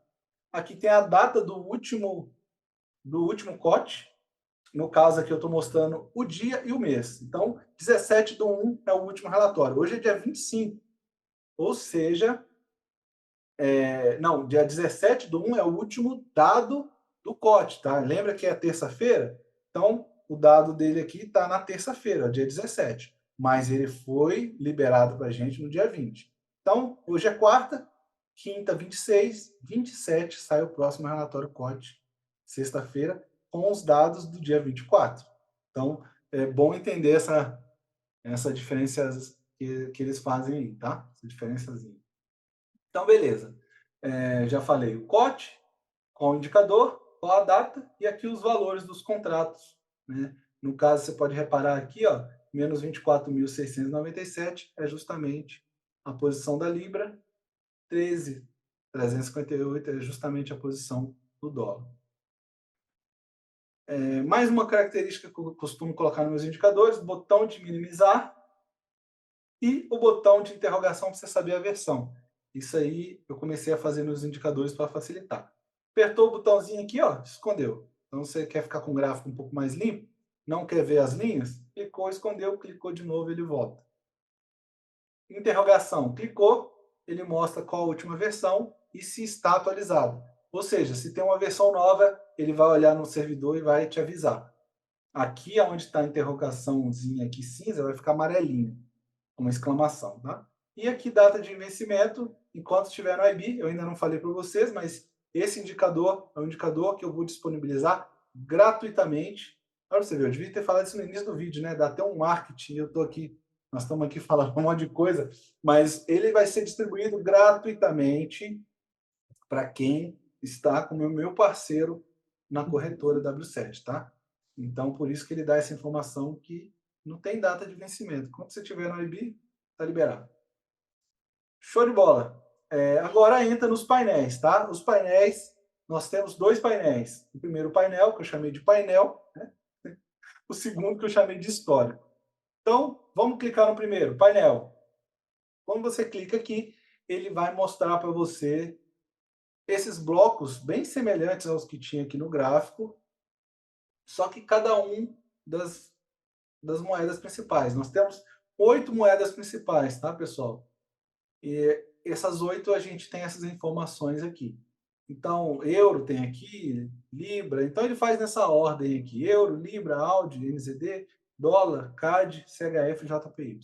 Aqui tem a data do último COT. No caso aqui eu estou mostrando o dia e o mês. Então, 17/1 é o último relatório. Hoje é dia 25. Ou seja, não, dia 17/1 é o último dado do COT, tá? Lembra que é terça-feira? Então, o dado dele aqui está na terça-feira, dia 17. Mas ele foi liberado para a gente no dia 20. Então, hoje é quarta, quinta, 26, 27 sai o próximo relatório COT, sexta-feira, com os dados do dia 24. Então, é bom entender essa diferença que eles fazem aí, tá? Essa diferençazinha. Então, beleza. Já falei o COT, qual o indicador, qual a data e aqui os valores dos contratos. Né? No caso, você pode reparar aqui, ó, menos 24.697 é justamente a posição da Libra, 13.358 é justamente a posição do dólar. Mais uma característica que eu costumo colocar nos meus indicadores, botão de minimizar e o botão de interrogação para você saber a versão. Isso aí eu comecei a fazer nos indicadores para facilitar. Apertou o botãozinho aqui, ó, escondeu. Então você quer ficar com o gráfico um pouco mais limpo, não quer ver as linhas, clicou, escondeu, clicou de novo, ele volta. Interrogação, clicou, ele mostra qual a última versão e se está atualizado. Ou seja, se tem uma versão nova, ele vai olhar no servidor e vai te avisar. Aqui, onde está a interrogaçãozinha aqui cinza, vai ficar amarelinho, uma exclamação, tá? E aqui data de vencimento, enquanto estiver no IB, eu ainda não falei para vocês, mas esse indicador é um indicador que eu vou disponibilizar gratuitamente. Olha, você viu, eu devia ter falado isso no início do vídeo, né? Dá até um marketing, nós estamos aqui falando um monte de coisa, mas ele vai ser distribuído gratuitamente para quem está com o meu parceiro na corretora W7, tá? Então, por isso que ele dá essa informação que não tem data de vencimento. Quando você tiver no IB, está liberado. Show de bola. Agora entra nos painéis, tá? Os painéis, nós temos dois painéis. O primeiro painel, que eu chamei de painel, né? O segundo, que eu chamei de histórico. Então, vamos clicar no primeiro, painel. Quando você clica aqui, ele vai mostrar para você esses blocos bem semelhantes aos que tinha aqui no gráfico, só que cada um das, das moedas principais. Nós temos 8 moedas principais, tá, pessoal? E essas 8 a gente tem essas informações aqui. Então, euro tem aqui, libra, então ele faz nessa ordem aqui: euro, libra, AUD, NZD, dólar, CAD, CHF, JPY.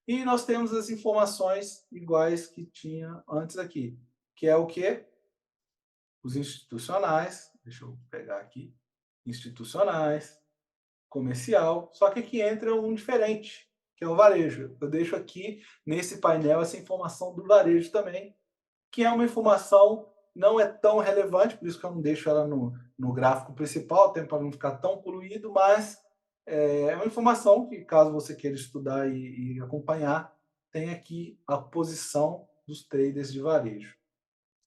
E nós temos as informações iguais que tinha antes aqui, que é o quê? Os institucionais, deixa eu pegar aqui, institucionais, comercial, só que aqui entra um diferente, que é o varejo. Eu deixo aqui nesse painel essa informação do varejo também, que é uma informação não é tão relevante, por isso que eu não deixo ela no gráfico principal, até para não ficar tão poluído, mas é uma informação que, caso você queira estudar e acompanhar, tem aqui a posição dos traders de varejo.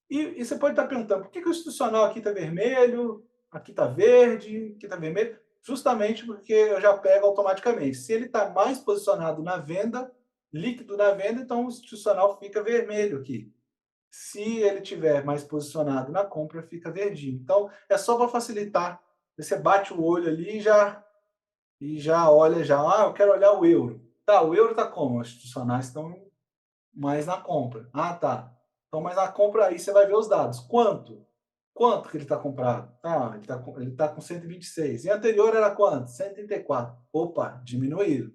E você pode estar perguntando, por que o institucional aqui está vermelho, aqui está verde, aqui está vermelho? Justamente porque eu já pego automaticamente. Se ele está mais posicionado na venda, líquido na venda, então o institucional fica vermelho aqui. Se ele tiver mais posicionado na compra, fica verdinho. Então, é só para facilitar. Você bate o olho ali e já olha já. Ah, eu quero olhar o euro. Tá, o euro está como? Os institucionais estão mais na compra. Ah, tá. Então, mas na compra aí você vai ver os dados. Quanto? Quanto que ele está comprado? Ah, ele tá com 126. E anterior era quanto? 134. Opa, diminuíram.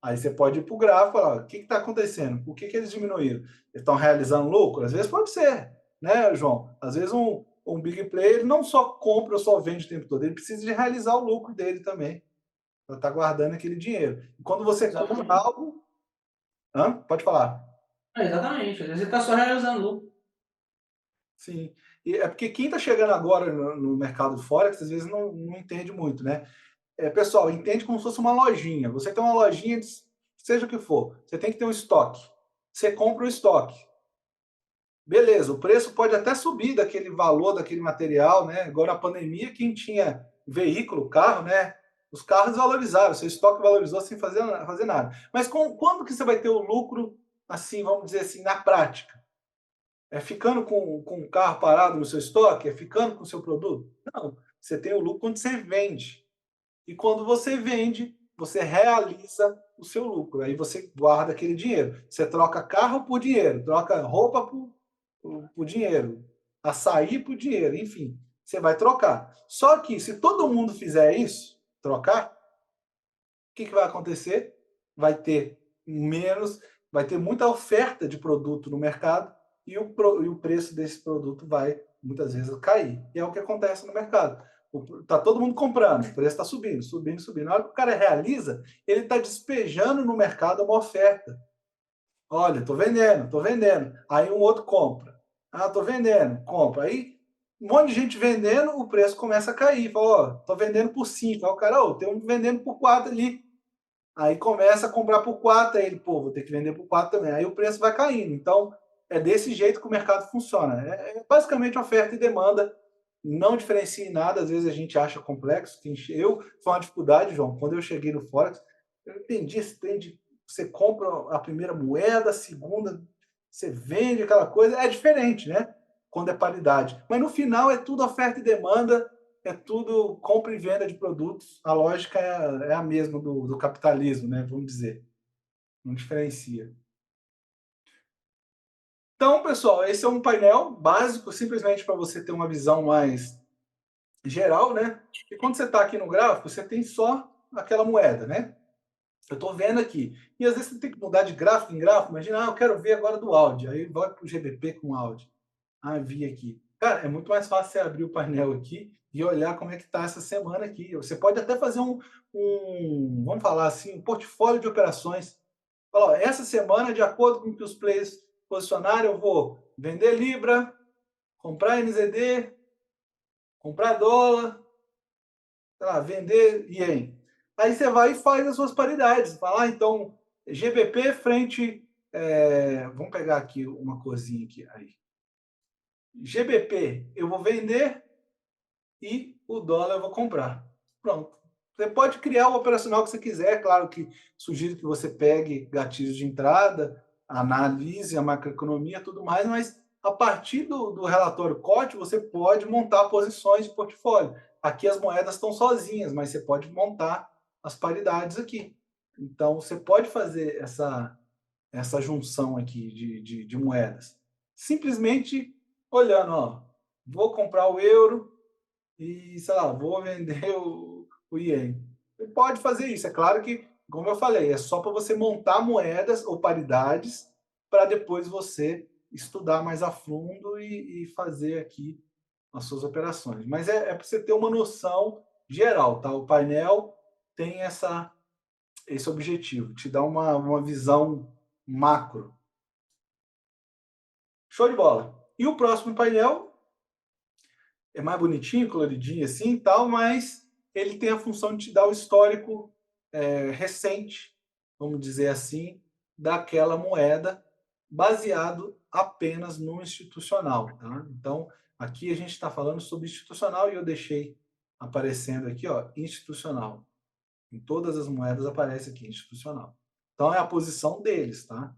Aí você pode ir para o gráfico e falar, o que está acontecendo? Por que eles diminuíram? Eles estão realizando lucro? Às vezes pode ser, né, João? Às vezes um big player não só compra ou só vende o tempo todo, ele precisa de realizar o lucro dele também, para estar guardando aquele dinheiro. E quando você compra Exatamente. algo... Pode falar. Exatamente. Às vezes você está só realizando lucro. Sim. E é porque quem está chegando agora no mercado de Forex, às vezes não entende muito, né? Pessoal, entende como se fosse uma lojinha. Você tem uma lojinha, seja o que for, você tem que ter um estoque. Você compra o estoque. Beleza, o preço pode até subir daquele valor, daquele material, né? Agora, na pandemia, quem tinha veículo, carro, né? Os carros valorizaram, seu estoque valorizou sem fazer nada. Mas quando que você vai ter o lucro, assim, vamos dizer assim, na prática? É ficando com o carro parado no seu estoque? É ficando com o seu produto? Não. Você tem o lucro quando você vende. E quando você vende, você realiza o seu lucro. Aí você guarda aquele dinheiro. Você troca carro por dinheiro, troca roupa por dinheiro, açaí por dinheiro, enfim. Você vai trocar. Só que se todo mundo fizer isso, trocar, o que vai acontecer? Vai ter menos, vai ter muita oferta de produto no mercado e o preço desse produto vai muitas vezes cair. E é o que acontece no mercado. Tá todo mundo comprando, o preço está subindo, subindo, subindo. Na hora que o cara realiza, ele está despejando no mercado uma oferta. Olha, estou vendendo, estou vendendo. Aí um outro compra. Ah, estou vendendo, compra. Aí um monte de gente vendendo, o preço começa a cair. Fala, ó, estou vendendo por 5. Aí o cara, ó, tem um vendendo por 4 ali. Aí começa a comprar por 4, aí ele, pô, vou ter que vender por 4 também. Aí o preço vai caindo. Então, é desse jeito que o mercado funciona. É basicamente oferta e demanda, não diferencia em nada. Às vezes a gente acha complexo. Foi uma dificuldade, João, quando eu cheguei no Forex, eu entendi esse trem de você compra a primeira moeda, a segunda, você vende aquela coisa. É diferente, né? Quando é paridade. Mas no final é tudo oferta e demanda, é tudo compra e venda de produtos. A lógica é a mesma do capitalismo, né? Vamos dizer. Não diferencia. Então, pessoal, esse é um painel básico, simplesmente para você ter uma visão mais geral, né? E quando você está aqui no gráfico, você tem só aquela moeda, né? Eu estou vendo aqui. E às vezes você tem que mudar de gráfico em gráfico. Imagina, eu quero ver agora do áudio. Aí vai para o GBP com áudio. Ah, vi aqui. Cara, é muito mais fácil você abrir o painel aqui e olhar como é que está essa semana aqui. Você pode até fazer vamos falar assim, um portfólio de operações. Fala, ó, essa semana, de acordo com o que os players posicionaram, eu vou vender Libra, comprar NZD, comprar dólar, sei lá, vender Ien. Aí você vai e faz as suas paridades. Fala, então, GBP frente... vamos pegar aqui uma corzinha aqui. Aí. GBP eu vou vender e o dólar eu vou comprar. Pronto. Você pode criar o operacional que você quiser, claro que sugiro que você pegue gatilhos de entrada, analise a macroeconomia, tudo mais, mas a partir do relatório COT, você pode montar posições de portfólio. Aqui as moedas estão sozinhas, mas você pode montar as paridades aqui. Então, você pode fazer essa junção aqui de moedas. Simplesmente olhando, ó, vou comprar o euro e, sei lá, vou vender o iene. Você pode fazer isso. É claro que, como eu falei, é só para você montar moedas ou paridades para depois você estudar mais a fundo e fazer aqui as suas operações. Mas é para você ter uma noção geral, tá? O painel tem esse objetivo, te dá uma visão macro. Show de bola. E o próximo painel é mais bonitinho, coloridinho assim e tal, mas ele tem a função de te dar o histórico recente, vamos dizer assim, daquela moeda, baseado apenas no institucional. Tá? Então, aqui a gente está falando sobre institucional e eu deixei aparecendo aqui, ó, institucional. Em todas as moedas aparece aqui institucional. Então, é a posição deles, tá?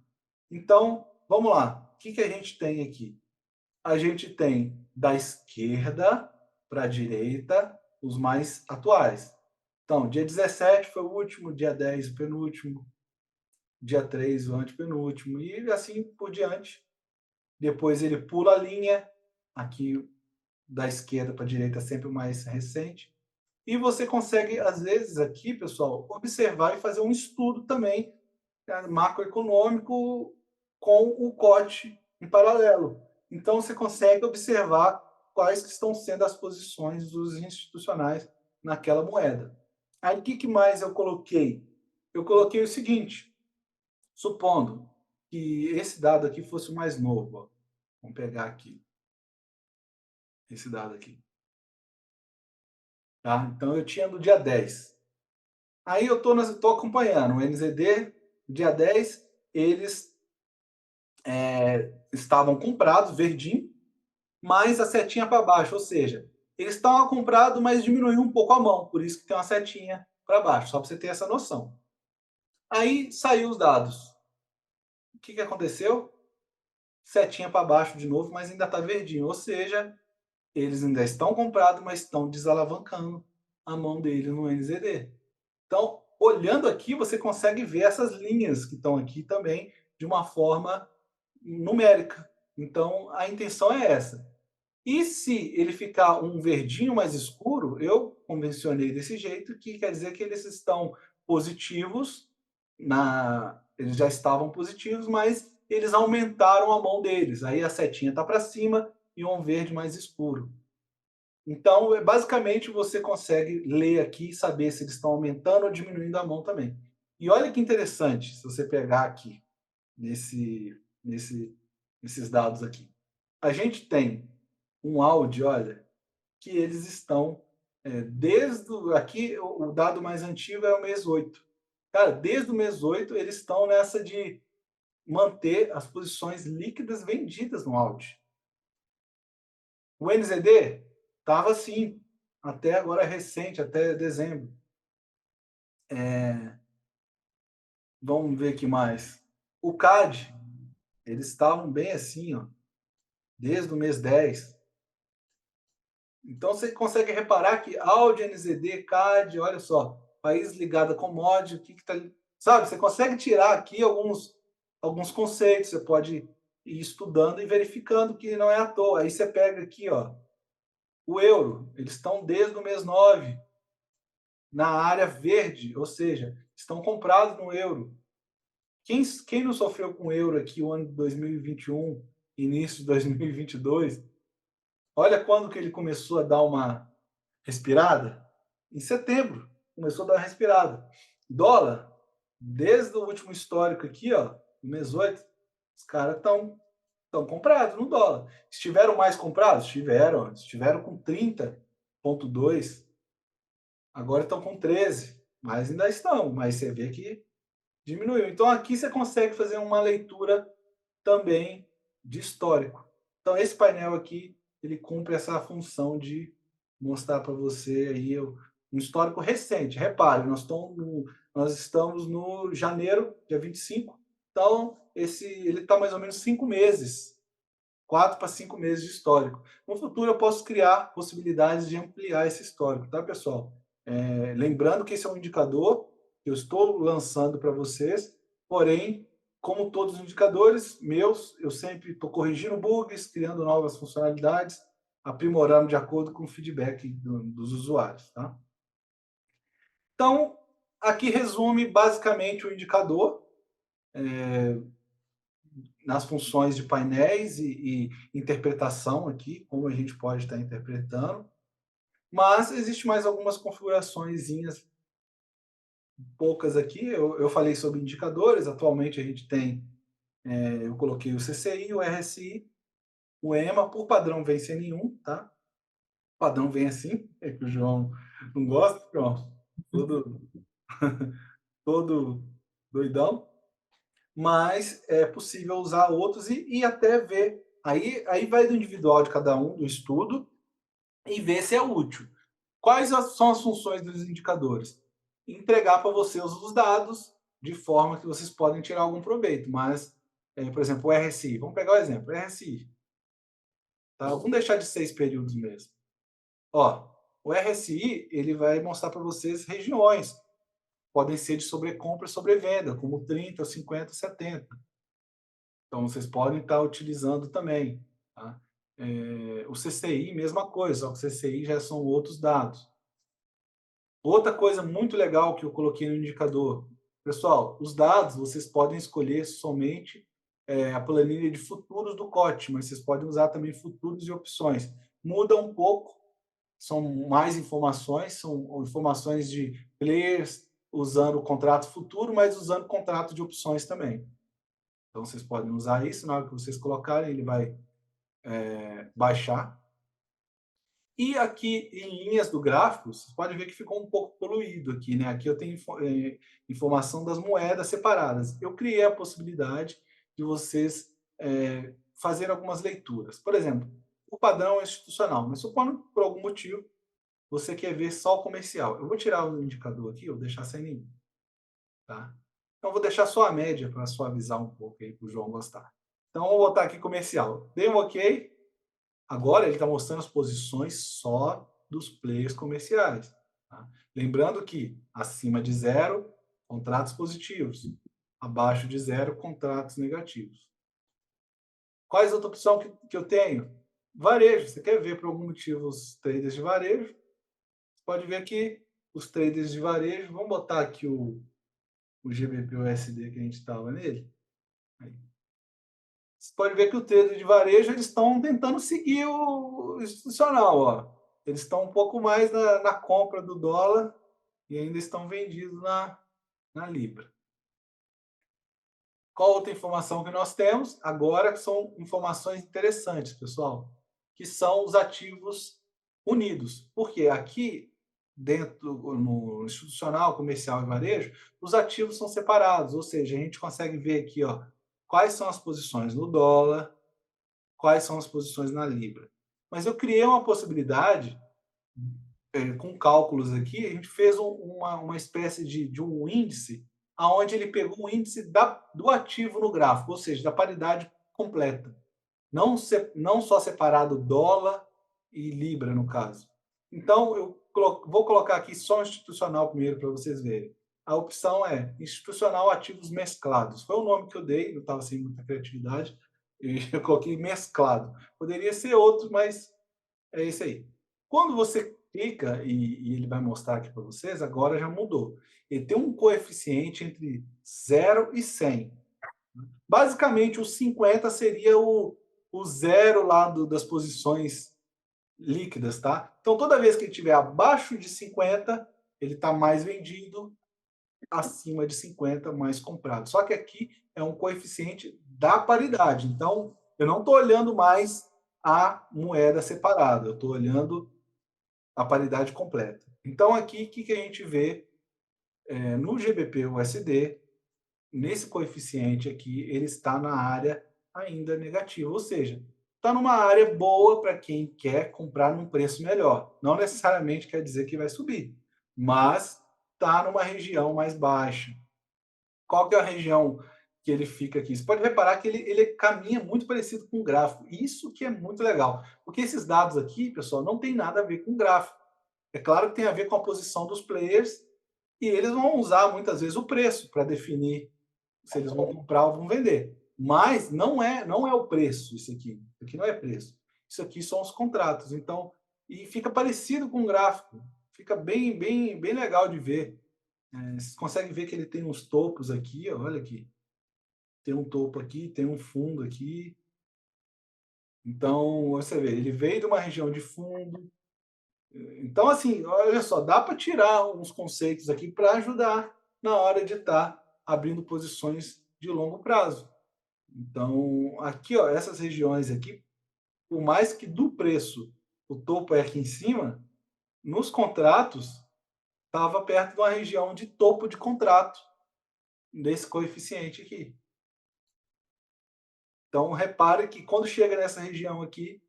Então, vamos lá. O que a gente tem aqui? A gente tem da esquerda para a direita os mais atuais. Então, dia 17 foi o último, dia 10 o penúltimo, dia 3 o antepenúltimo, e assim por diante. Depois ele pula a linha, aqui da esquerda para a direita sempre o mais recente. E você consegue, às vezes, aqui, pessoal, observar e fazer um estudo também macroeconômico com o COT em paralelo. Então, você consegue observar quais que estão sendo as posições dos institucionais naquela moeda. Aí, o que mais eu coloquei? Eu coloquei o seguinte, supondo que esse dado aqui fosse o mais novo. Ó. Vamos pegar aqui, esse dado aqui. Tá? Então, eu tinha no dia 10. Aí eu estou acompanhando o NZD, dia 10, eles estavam comprados, verdinho, mais a setinha para baixo, ou seja, eles estavam comprados, mas diminuiu um pouco a mão, por isso que tem uma setinha para baixo, só para você ter essa noção. Aí saiu os dados. O que aconteceu? Setinha para baixo de novo, mas ainda está verdinho, ou seja, eles ainda estão comprados, mas estão desalavancando a mão deles no NZD. Então, olhando aqui, você consegue ver essas linhas que estão aqui também de uma forma numérica. Então, a intenção é essa. E se ele ficar um verdinho mais escuro, eu convencionei desse jeito, que quer dizer que eles estão positivos, eles já estavam positivos, mas eles aumentaram a mão deles. Aí a setinha está para cima e um verde mais escuro. Então, basicamente, você consegue ler aqui e saber se eles estão aumentando ou diminuindo a mão também. E olha que interessante, se você pegar aqui, nesses dados aqui. A gente tem um áudio, olha, que eles estão, aqui o dado mais antigo é o mês 8. Cara, desde o mês 8 eles estão nessa de manter as posições líquidas vendidas no áudio. O NZD estava assim, até agora recente, até dezembro. Vamos ver aqui mais. O CAD, eles estavam bem assim, ó, desde o mês 10. Então você consegue reparar que áudio, NZD, CAD, olha só, país ligado a commodity, o que está. Sabe, você consegue tirar aqui alguns conceitos, você pode ir estudando e verificando que não é à toa. Aí você pega aqui, ó, o euro, eles estão desde o mês 9 na área verde, ou seja, estão comprados no euro. Quem não sofreu com o euro aqui o ano de 2021, início de 2022, olha quando que ele começou a dar uma respirada. Em setembro, começou a dar uma respirada. Dólar, desde o último histórico aqui, ó, no mês 8, os caras estão comprados no dólar. Estiveram mais comprados? Estiveram. Estiveram com 30,2. Agora estão com 13. Mas ainda estão. Mas você vê que diminuiu. Então aqui você consegue fazer uma leitura também de histórico. Então esse painel aqui, ele cumpre essa função de mostrar para você aí um histórico recente. Repare, nós estamos no janeiro, dia 25. Então ele está mais ou menos 5 meses 4 para 5 meses de histórico. No futuro, eu posso criar possibilidades de ampliar esse histórico, tá, pessoal? Lembrando que esse é um indicador que eu estou lançando para vocês, porém, como todos os indicadores meus, eu sempre estou corrigindo bugs, criando novas funcionalidades, aprimorando de acordo com o feedback dos usuários, tá? Então, aqui resume basicamente o indicador, nas funções de painéis e interpretação aqui, como a gente pode estar interpretando, mas existe mais algumas configuraçõezinhas, poucas aqui. Eu falei sobre indicadores, atualmente a gente tem, eu coloquei o CCI, o RSI, o EMA, por padrão vem sem nenhum, tá? O padrão vem assim, é que o João não gosta, João, todo, todo doidão, mas é possível usar outros e até ver. Aí vai do individual de cada um, do estudo, e ver se é útil. Quais são as funções dos indicadores? Entregar para você os dados de forma que vocês podem tirar algum proveito. Mas, por exemplo, o RSI. Vamos pegar o exemplo. RSI. Tá? Vamos deixar de 6 períodos mesmo. Ó, o RSI ele vai mostrar para vocês regiões. Podem ser de sobrecompra e sobrevenda, como 30, 50, 70. Então, vocês podem estar utilizando também. Tá? O CCI, mesma coisa, só que o CCI já são outros dados. Outra coisa muito legal que eu coloquei no indicador. Pessoal, os dados vocês podem escolher somente a planilha de futuros do COT, mas vocês podem usar também futuros e opções. Muda um pouco, são mais informações, são informações de players usando o contrato futuro, mas usando contrato de opções também. Então, vocês podem usar isso, na hora que vocês colocarem, ele vai baixar. E aqui em linhas do gráfico, vocês podem ver que ficou um pouco poluído aqui, né? Aqui eu tenho informação das moedas separadas. Eu criei a possibilidade de vocês fazerem algumas leituras. Por exemplo, o padrão é institucional, mas supondo que por algum motivo você quer ver só o comercial. Eu vou tirar o indicador aqui, vou deixar sem nenhum, tá? Então, vou deixar só a média para suavizar um pouco aí para o João gostar. Então, vou botar aqui comercial. Dei um OK. Agora ele está mostrando as posições só dos players comerciais. Tá? Lembrando que acima de 0, contratos positivos. Abaixo de 0, contratos negativos. Quais outra opção que eu tenho? Varejo. Você quer ver por algum motivo os traders de varejo? Você pode ver aqui os traders de varejo. Vamos botar aqui o GBP-USD que a gente estava nele. Aí. Você pode ver que o trader de varejo eles estão tentando seguir o institucional. Ó. Eles estão um pouco mais na compra do dólar e ainda estão vendidos na Libra. Qual outra informação que nós temos? Agora que são informações interessantes, pessoal, que são os ativos unidos. Porque aqui, dentro no institucional, comercial e varejo, os ativos são separados, ou seja, a gente consegue ver aqui ó, quais são as posições no dólar, quais são as posições na Libra. Mas eu criei uma possibilidade, com cálculos aqui, a gente fez uma espécie de um índice, onde ele pegou o índice do ativo no gráfico, ou seja, da paridade completa. Não só separado dólar e Libra, no caso. Então, eu vou colocar aqui só institucional primeiro para vocês verem. A opção é institucional ativos mesclados. Foi o nome que eu dei, eu estava sem muita criatividade, e eu coloquei mesclado. Poderia ser outro, mas é isso aí. Quando você clica, e ele vai mostrar aqui para vocês, agora já mudou. Ele tem um coeficiente entre 0 e 100. Basicamente, o 50 seria o zero lá das posições líquidas, tá? Então, toda vez que ele estiver abaixo de 50, ele está mais vendido, acima de 50, mais comprado. Só que aqui é um coeficiente da paridade. Então, eu não estou olhando mais a moeda separada, eu estou olhando a paridade completa. Então, aqui, o que a gente vê no GBP-USD, nesse coeficiente aqui, ele está na área ainda negativa, ou seja, está numa área boa para quem quer comprar num preço melhor. Não necessariamente quer dizer que vai subir, mas está numa região mais baixa. Qual que é a região que ele fica aqui. Você pode reparar que ele caminha muito parecido com o gráfico. Isso que é muito legal. Porque esses dados aqui, pessoal, não tem nada a ver com o gráfico. É claro que tem a ver com a posição dos players e eles vão usar muitas vezes o preço para definir se eles vão comprar ou vão vender. Mas não é o preço isso aqui. Isso aqui não é preço. Isso aqui são os contratos. Então, e fica parecido com o gráfico. Fica bem legal de ver. Vocês conseguem ver que ele tem uns topos aqui, ó, olha aqui. Tem um topo aqui, tem um fundo aqui. Então, você vê, ele veio de uma região de fundo. Então, assim, olha só, dá para tirar uns conceitos aqui para ajudar na hora de estar abrindo posições de longo prazo. Então, aqui, ó, essas regiões aqui, por mais que do preço o topo é aqui em cima, nos contratos estava perto de uma região de topo de contrato desse coeficiente aqui. Então, repare que quando chega nessa região aqui,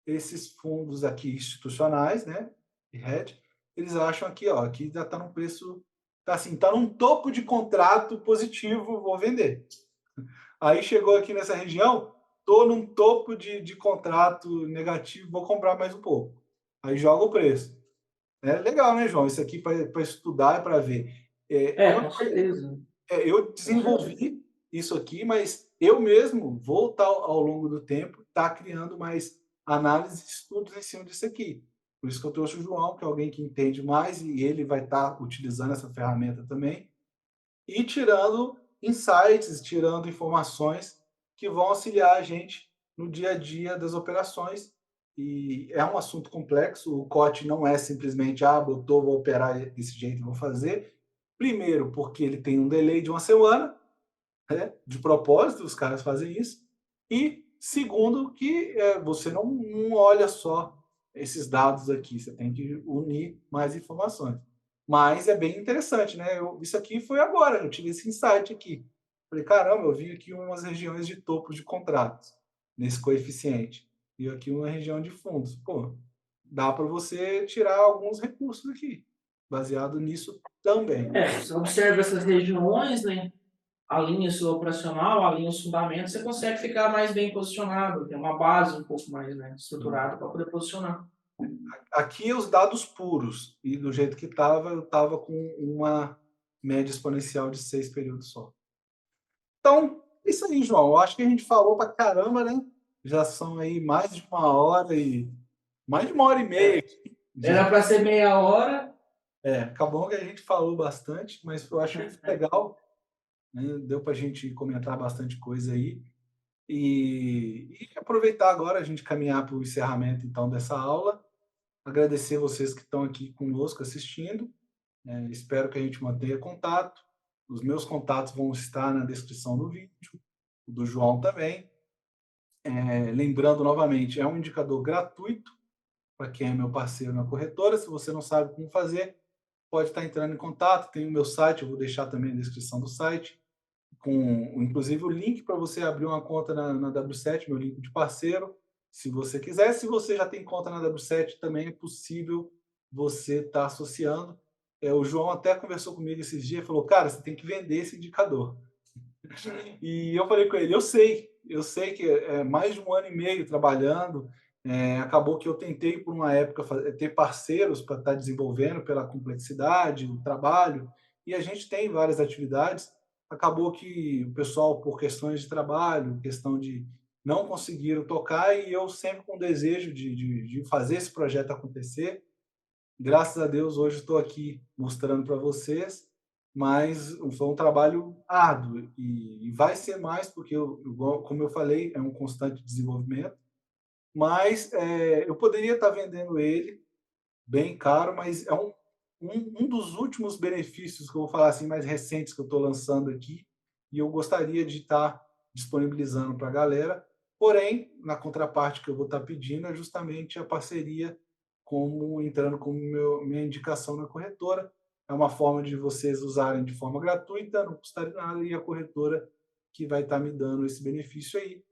esses fundos aqui institucionais, né, de hedge, eles acham aqui, ó, aqui já está num preço, tá assim, tá num topo de contrato positivo, vou vender. Aí chegou aqui nessa região, tô num topo de contrato negativo, vou comprar mais um pouco. Aí joga o preço. É legal, né, João? Isso aqui para estudar e para ver. Com certeza. Eu Com certeza. desenvolvi isso aqui, mas eu mesmo vou estar ao longo do tempo criando mais análises e estudos em cima disso aqui. Por isso que eu trouxe o João, que é alguém que entende mais e ele vai estar utilizando essa ferramenta também e tirando insights, tirando informações que vão auxiliar a gente no dia a dia das operações. E é um assunto complexo. O COT não é simplesmente, botou, vou operar desse jeito, vou fazer. Primeiro, porque ele tem um delay de uma semana, né? De propósito, os caras fazem isso. E segundo, que você não olha só esses dados aqui, você tem que unir mais informações. Mas é bem interessante, né? Isso aqui foi agora, eu tive esse insight aqui. Falei, caramba, eu vi aqui umas regiões de topo de contratos nesse coeficiente. E aqui uma região de fundos. Pô, dá para você tirar alguns recursos aqui, baseado nisso também. Você observa essas regiões, né? Alinha seu operacional, alinha os fundamentos, você consegue ficar mais bem posicionado, ter uma base um pouco mais, né, estruturada para poder posicionar. Aqui os dados puros, e do jeito que estava, eu estava com uma média exponencial de 6 períodos só. Então, isso aí, João. Eu acho que a gente falou pra caramba, né? Já são aí mais de uma hora e mais de uma hora e meia aqui. Era para ser meia hora. Acabou que a gente falou bastante, mas eu achei legal, né? Deu para a gente comentar bastante coisa aí. E aproveitar agora a gente caminhar para o encerramento, então, dessa aula. Agradecer vocês que estão aqui conosco assistindo. Espero que a gente mantenha contato. Os meus contatos vão estar na descrição do vídeo, o do João também. Lembrando novamente, é um indicador gratuito para quem é meu parceiro na corretora. Se você não sabe como fazer, pode estar entrando em contato. Tem o meu site, eu vou deixar também na descrição do site, com inclusive o link para você abrir uma conta na W7, meu link de parceiro, se você quiser. Se você já tem conta na W7, também é possível você estar associando. O João até conversou comigo esses dias e falou, cara, você tem que vender esse indicador. E eu falei com ele, eu sei que é mais de um ano e meio trabalhando, acabou que eu tentei por uma época ter parceiros para estar desenvolvendo pela complexidade do trabalho, e a gente tem várias atividades, acabou que o pessoal, por questões de trabalho, questão de não conseguiram tocar, e eu sempre com desejo de fazer esse projeto acontecer. Graças a Deus, hoje estou aqui mostrando para vocês, mas foi um trabalho árduo e vai ser mais, porque, como eu falei, é um constante desenvolvimento. Mas eu poderia estar vendendo ele bem caro, mas é um dos últimos benefícios que eu vou falar assim, mais recentes que eu estou lançando aqui, e eu gostaria de estar disponibilizando para a galera. Porém, na contraparte que eu vou estar pedindo é justamente a parceria como entrando como minha indicação na corretora. É uma forma de vocês usarem de forma gratuita, não custaria nada, e a corretora que vai estar me dando esse benefício aí.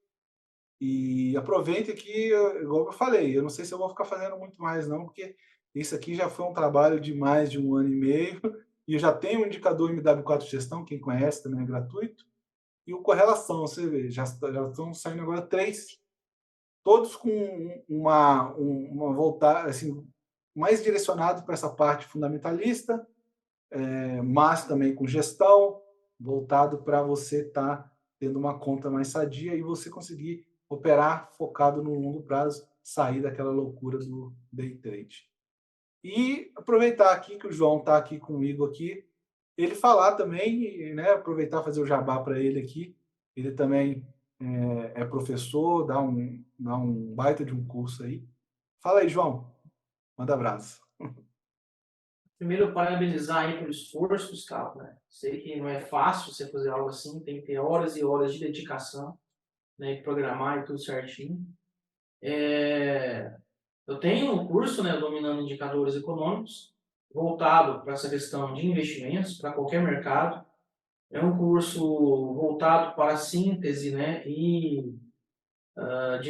E aproveita que, igual eu falei, eu não sei se eu vou ficar fazendo muito mais não, porque isso aqui já foi um trabalho de mais de um ano e meio, e eu já tenho o indicador MW4 Gestão, quem conhece também é gratuito, e o correlação, você vê, já estão saindo agora três, todos com uma voltar, assim, mais direcionado para essa parte fundamentalista, mas também com gestão, voltado para você estar tendo uma conta mais sadia e você conseguir operar focado no longo prazo, sair daquela loucura do day trade. E aproveitar aqui que o João está aqui comigo aqui, ele falar também, né, aproveitar fazer o jabá para ele aqui. Ele também é professor, dá um baita de um curso aí. Fala aí, João. Manda abraço. Primeiro, parabenizar aí pelo esforço, Gustavo, né? Sei que não é fácil você fazer algo assim, tem que ter horas e horas de dedicação, né, e programar e tudo certinho. Eu tenho um curso, né, Dominando Indicadores Econômicos, voltado para essa questão de investimentos, para qualquer mercado. É um curso voltado para a síntese, né, de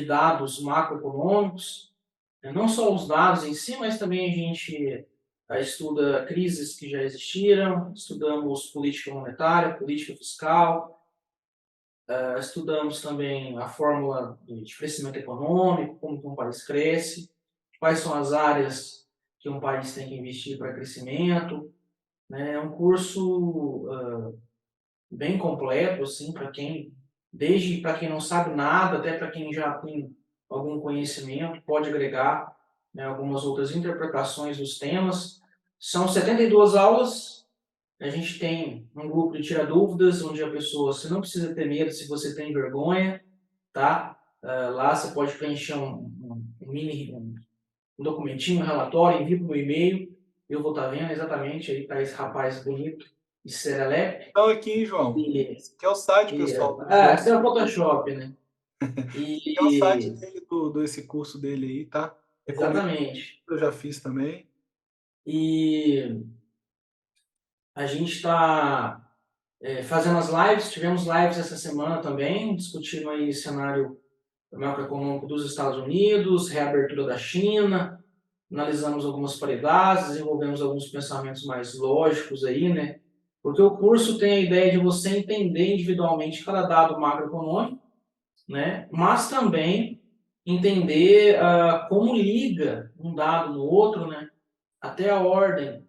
dados macroeconômicos, né, não só os dados em si, mas também a gente estuda crises que já existiram, estudamos política monetária, política fiscal, estudamos também a fórmula de crescimento econômico, como que um país cresce, quais são as áreas que um país tem que investir para crescimento, né? É um curso bem completo, assim, para quem, desde para quem não sabe nada, até para quem já tem algum conhecimento, pode agregar, né, algumas outras interpretações dos temas. São 72 aulas. A gente tem um grupo de tira dúvidas, onde a pessoa, você não precisa ter medo se você tem vergonha, tá? Lá você pode preencher um documentinho, um relatório, envia para o meu e-mail, eu vou estar vendo exatamente aí para esse rapaz bonito e serelepe. Então aqui, hein, João. E, Esse aqui é o site, pessoal, do João. esse é o Photoshop, né? Esse aqui é o site E, dele, desse curso dele aí, tá? Recomendo, exatamente. eu já fiz também. E a gente está fazendo as lives, tivemos lives essa semana também, discutindo aí cenário macroeconômico dos Estados Unidos, reabertura da China, analisamos algumas paridades, desenvolvemos alguns pensamentos mais lógicos aí, né? Porque o curso tem a ideia de você entender individualmente cada dado macroeconômico, né? Mas também entender como liga um dado no outro, né? Até a ordem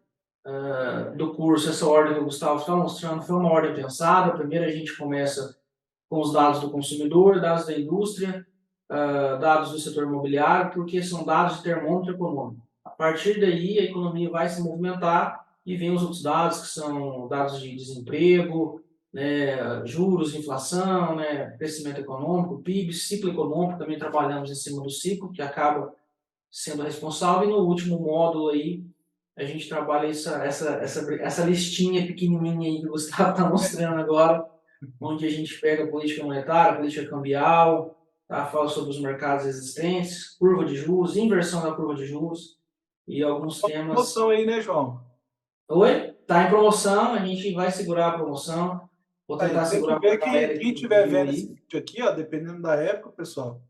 do curso, essa ordem que o Gustavo está mostrando, foi uma ordem pensada. Primeiro a gente começa com os dados do consumidor, dados da indústria, dados do setor imobiliário, porque são dados de termômetro econômico. A partir daí, a economia vai se movimentar e vem os outros dados, que são dados de desemprego, né, juros, inflação, né, crescimento econômico, PIB, ciclo econômico, também trabalhamos em cima do ciclo, que acaba sendo responsável. E no último módulo aí, a gente trabalha essa listinha pequenininha aí que o Gustavo está mostrando agora, onde a gente pega política monetária, política cambial, tá? Fala sobre os mercados existentes, curva de juros, inversão da curva de juros e alguns Promoção temas. aí, né, João? Oi? Tá em promoção, a gente vai segurar a promoção. Vou Aí, tentar tem que segurar ver para a que galera quem que estiver viu vendo esse aí. vídeo aqui, ó, dependendo da época, pessoal,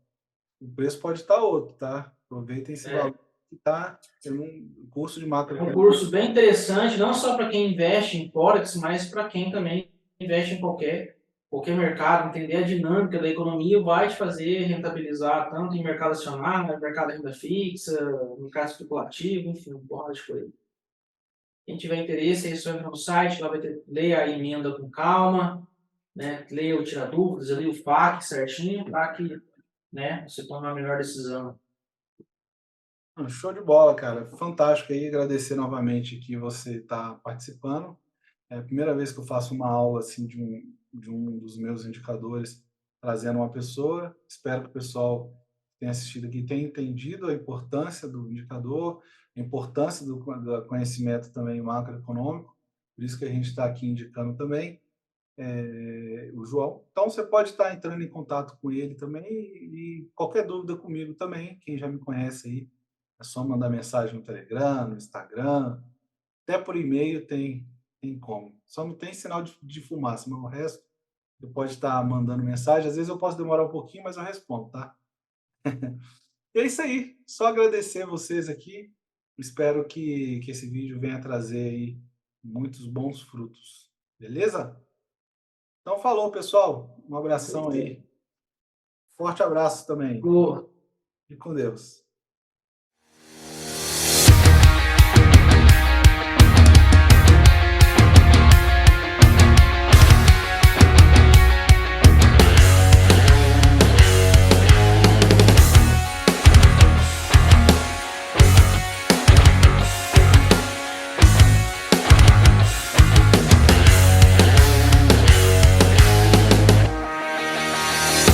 o preço pode estar outro, tá? Aproveitem esse É, valor que tá tendo um curso de é um macroeconomia. curso bem interessante, não só para quem investe em Forex, mas para quem também investe em qualquer mercado, entender a dinâmica da economia vai te fazer rentabilizar tanto em mercado acionário, mercado de renda fixa, mercado especulativo, enfim, um porra de coisa. Quem tiver interesse, é só entrar no site, lá vai ter, leia a emenda com calma, né? Leia o tira dúvidas, leia o FAQ certinho, para que, né, você tome a melhor decisão. Show de bola, cara. Fantástico aí. Agradecer novamente que você está participando. É a primeira vez que eu faço uma aula assim de um dos meus indicadores, trazendo uma pessoa. Espero que o pessoal que tenha assistido aqui tenha entendido a importância do indicador, a importância do conhecimento também macroeconômico. Por isso que a gente está aqui indicando também o João. Então, você pode estar entrando em contato com ele também e qualquer dúvida comigo também, quem já me conhece aí, é só mandar mensagem no Telegram, no Instagram, até por e-mail tem como. Só não tem sinal de fumaça, mas o resto você pode estar mandando mensagem. Às vezes eu posso demorar um pouquinho, mas eu respondo, tá? E é isso aí. Só agradecer vocês aqui. Espero que esse vídeo venha trazer aí muitos bons frutos. Beleza? Então, falou, pessoal. Um abração Perfeito. aí. Forte abraço também. Falou. Fique com Deus.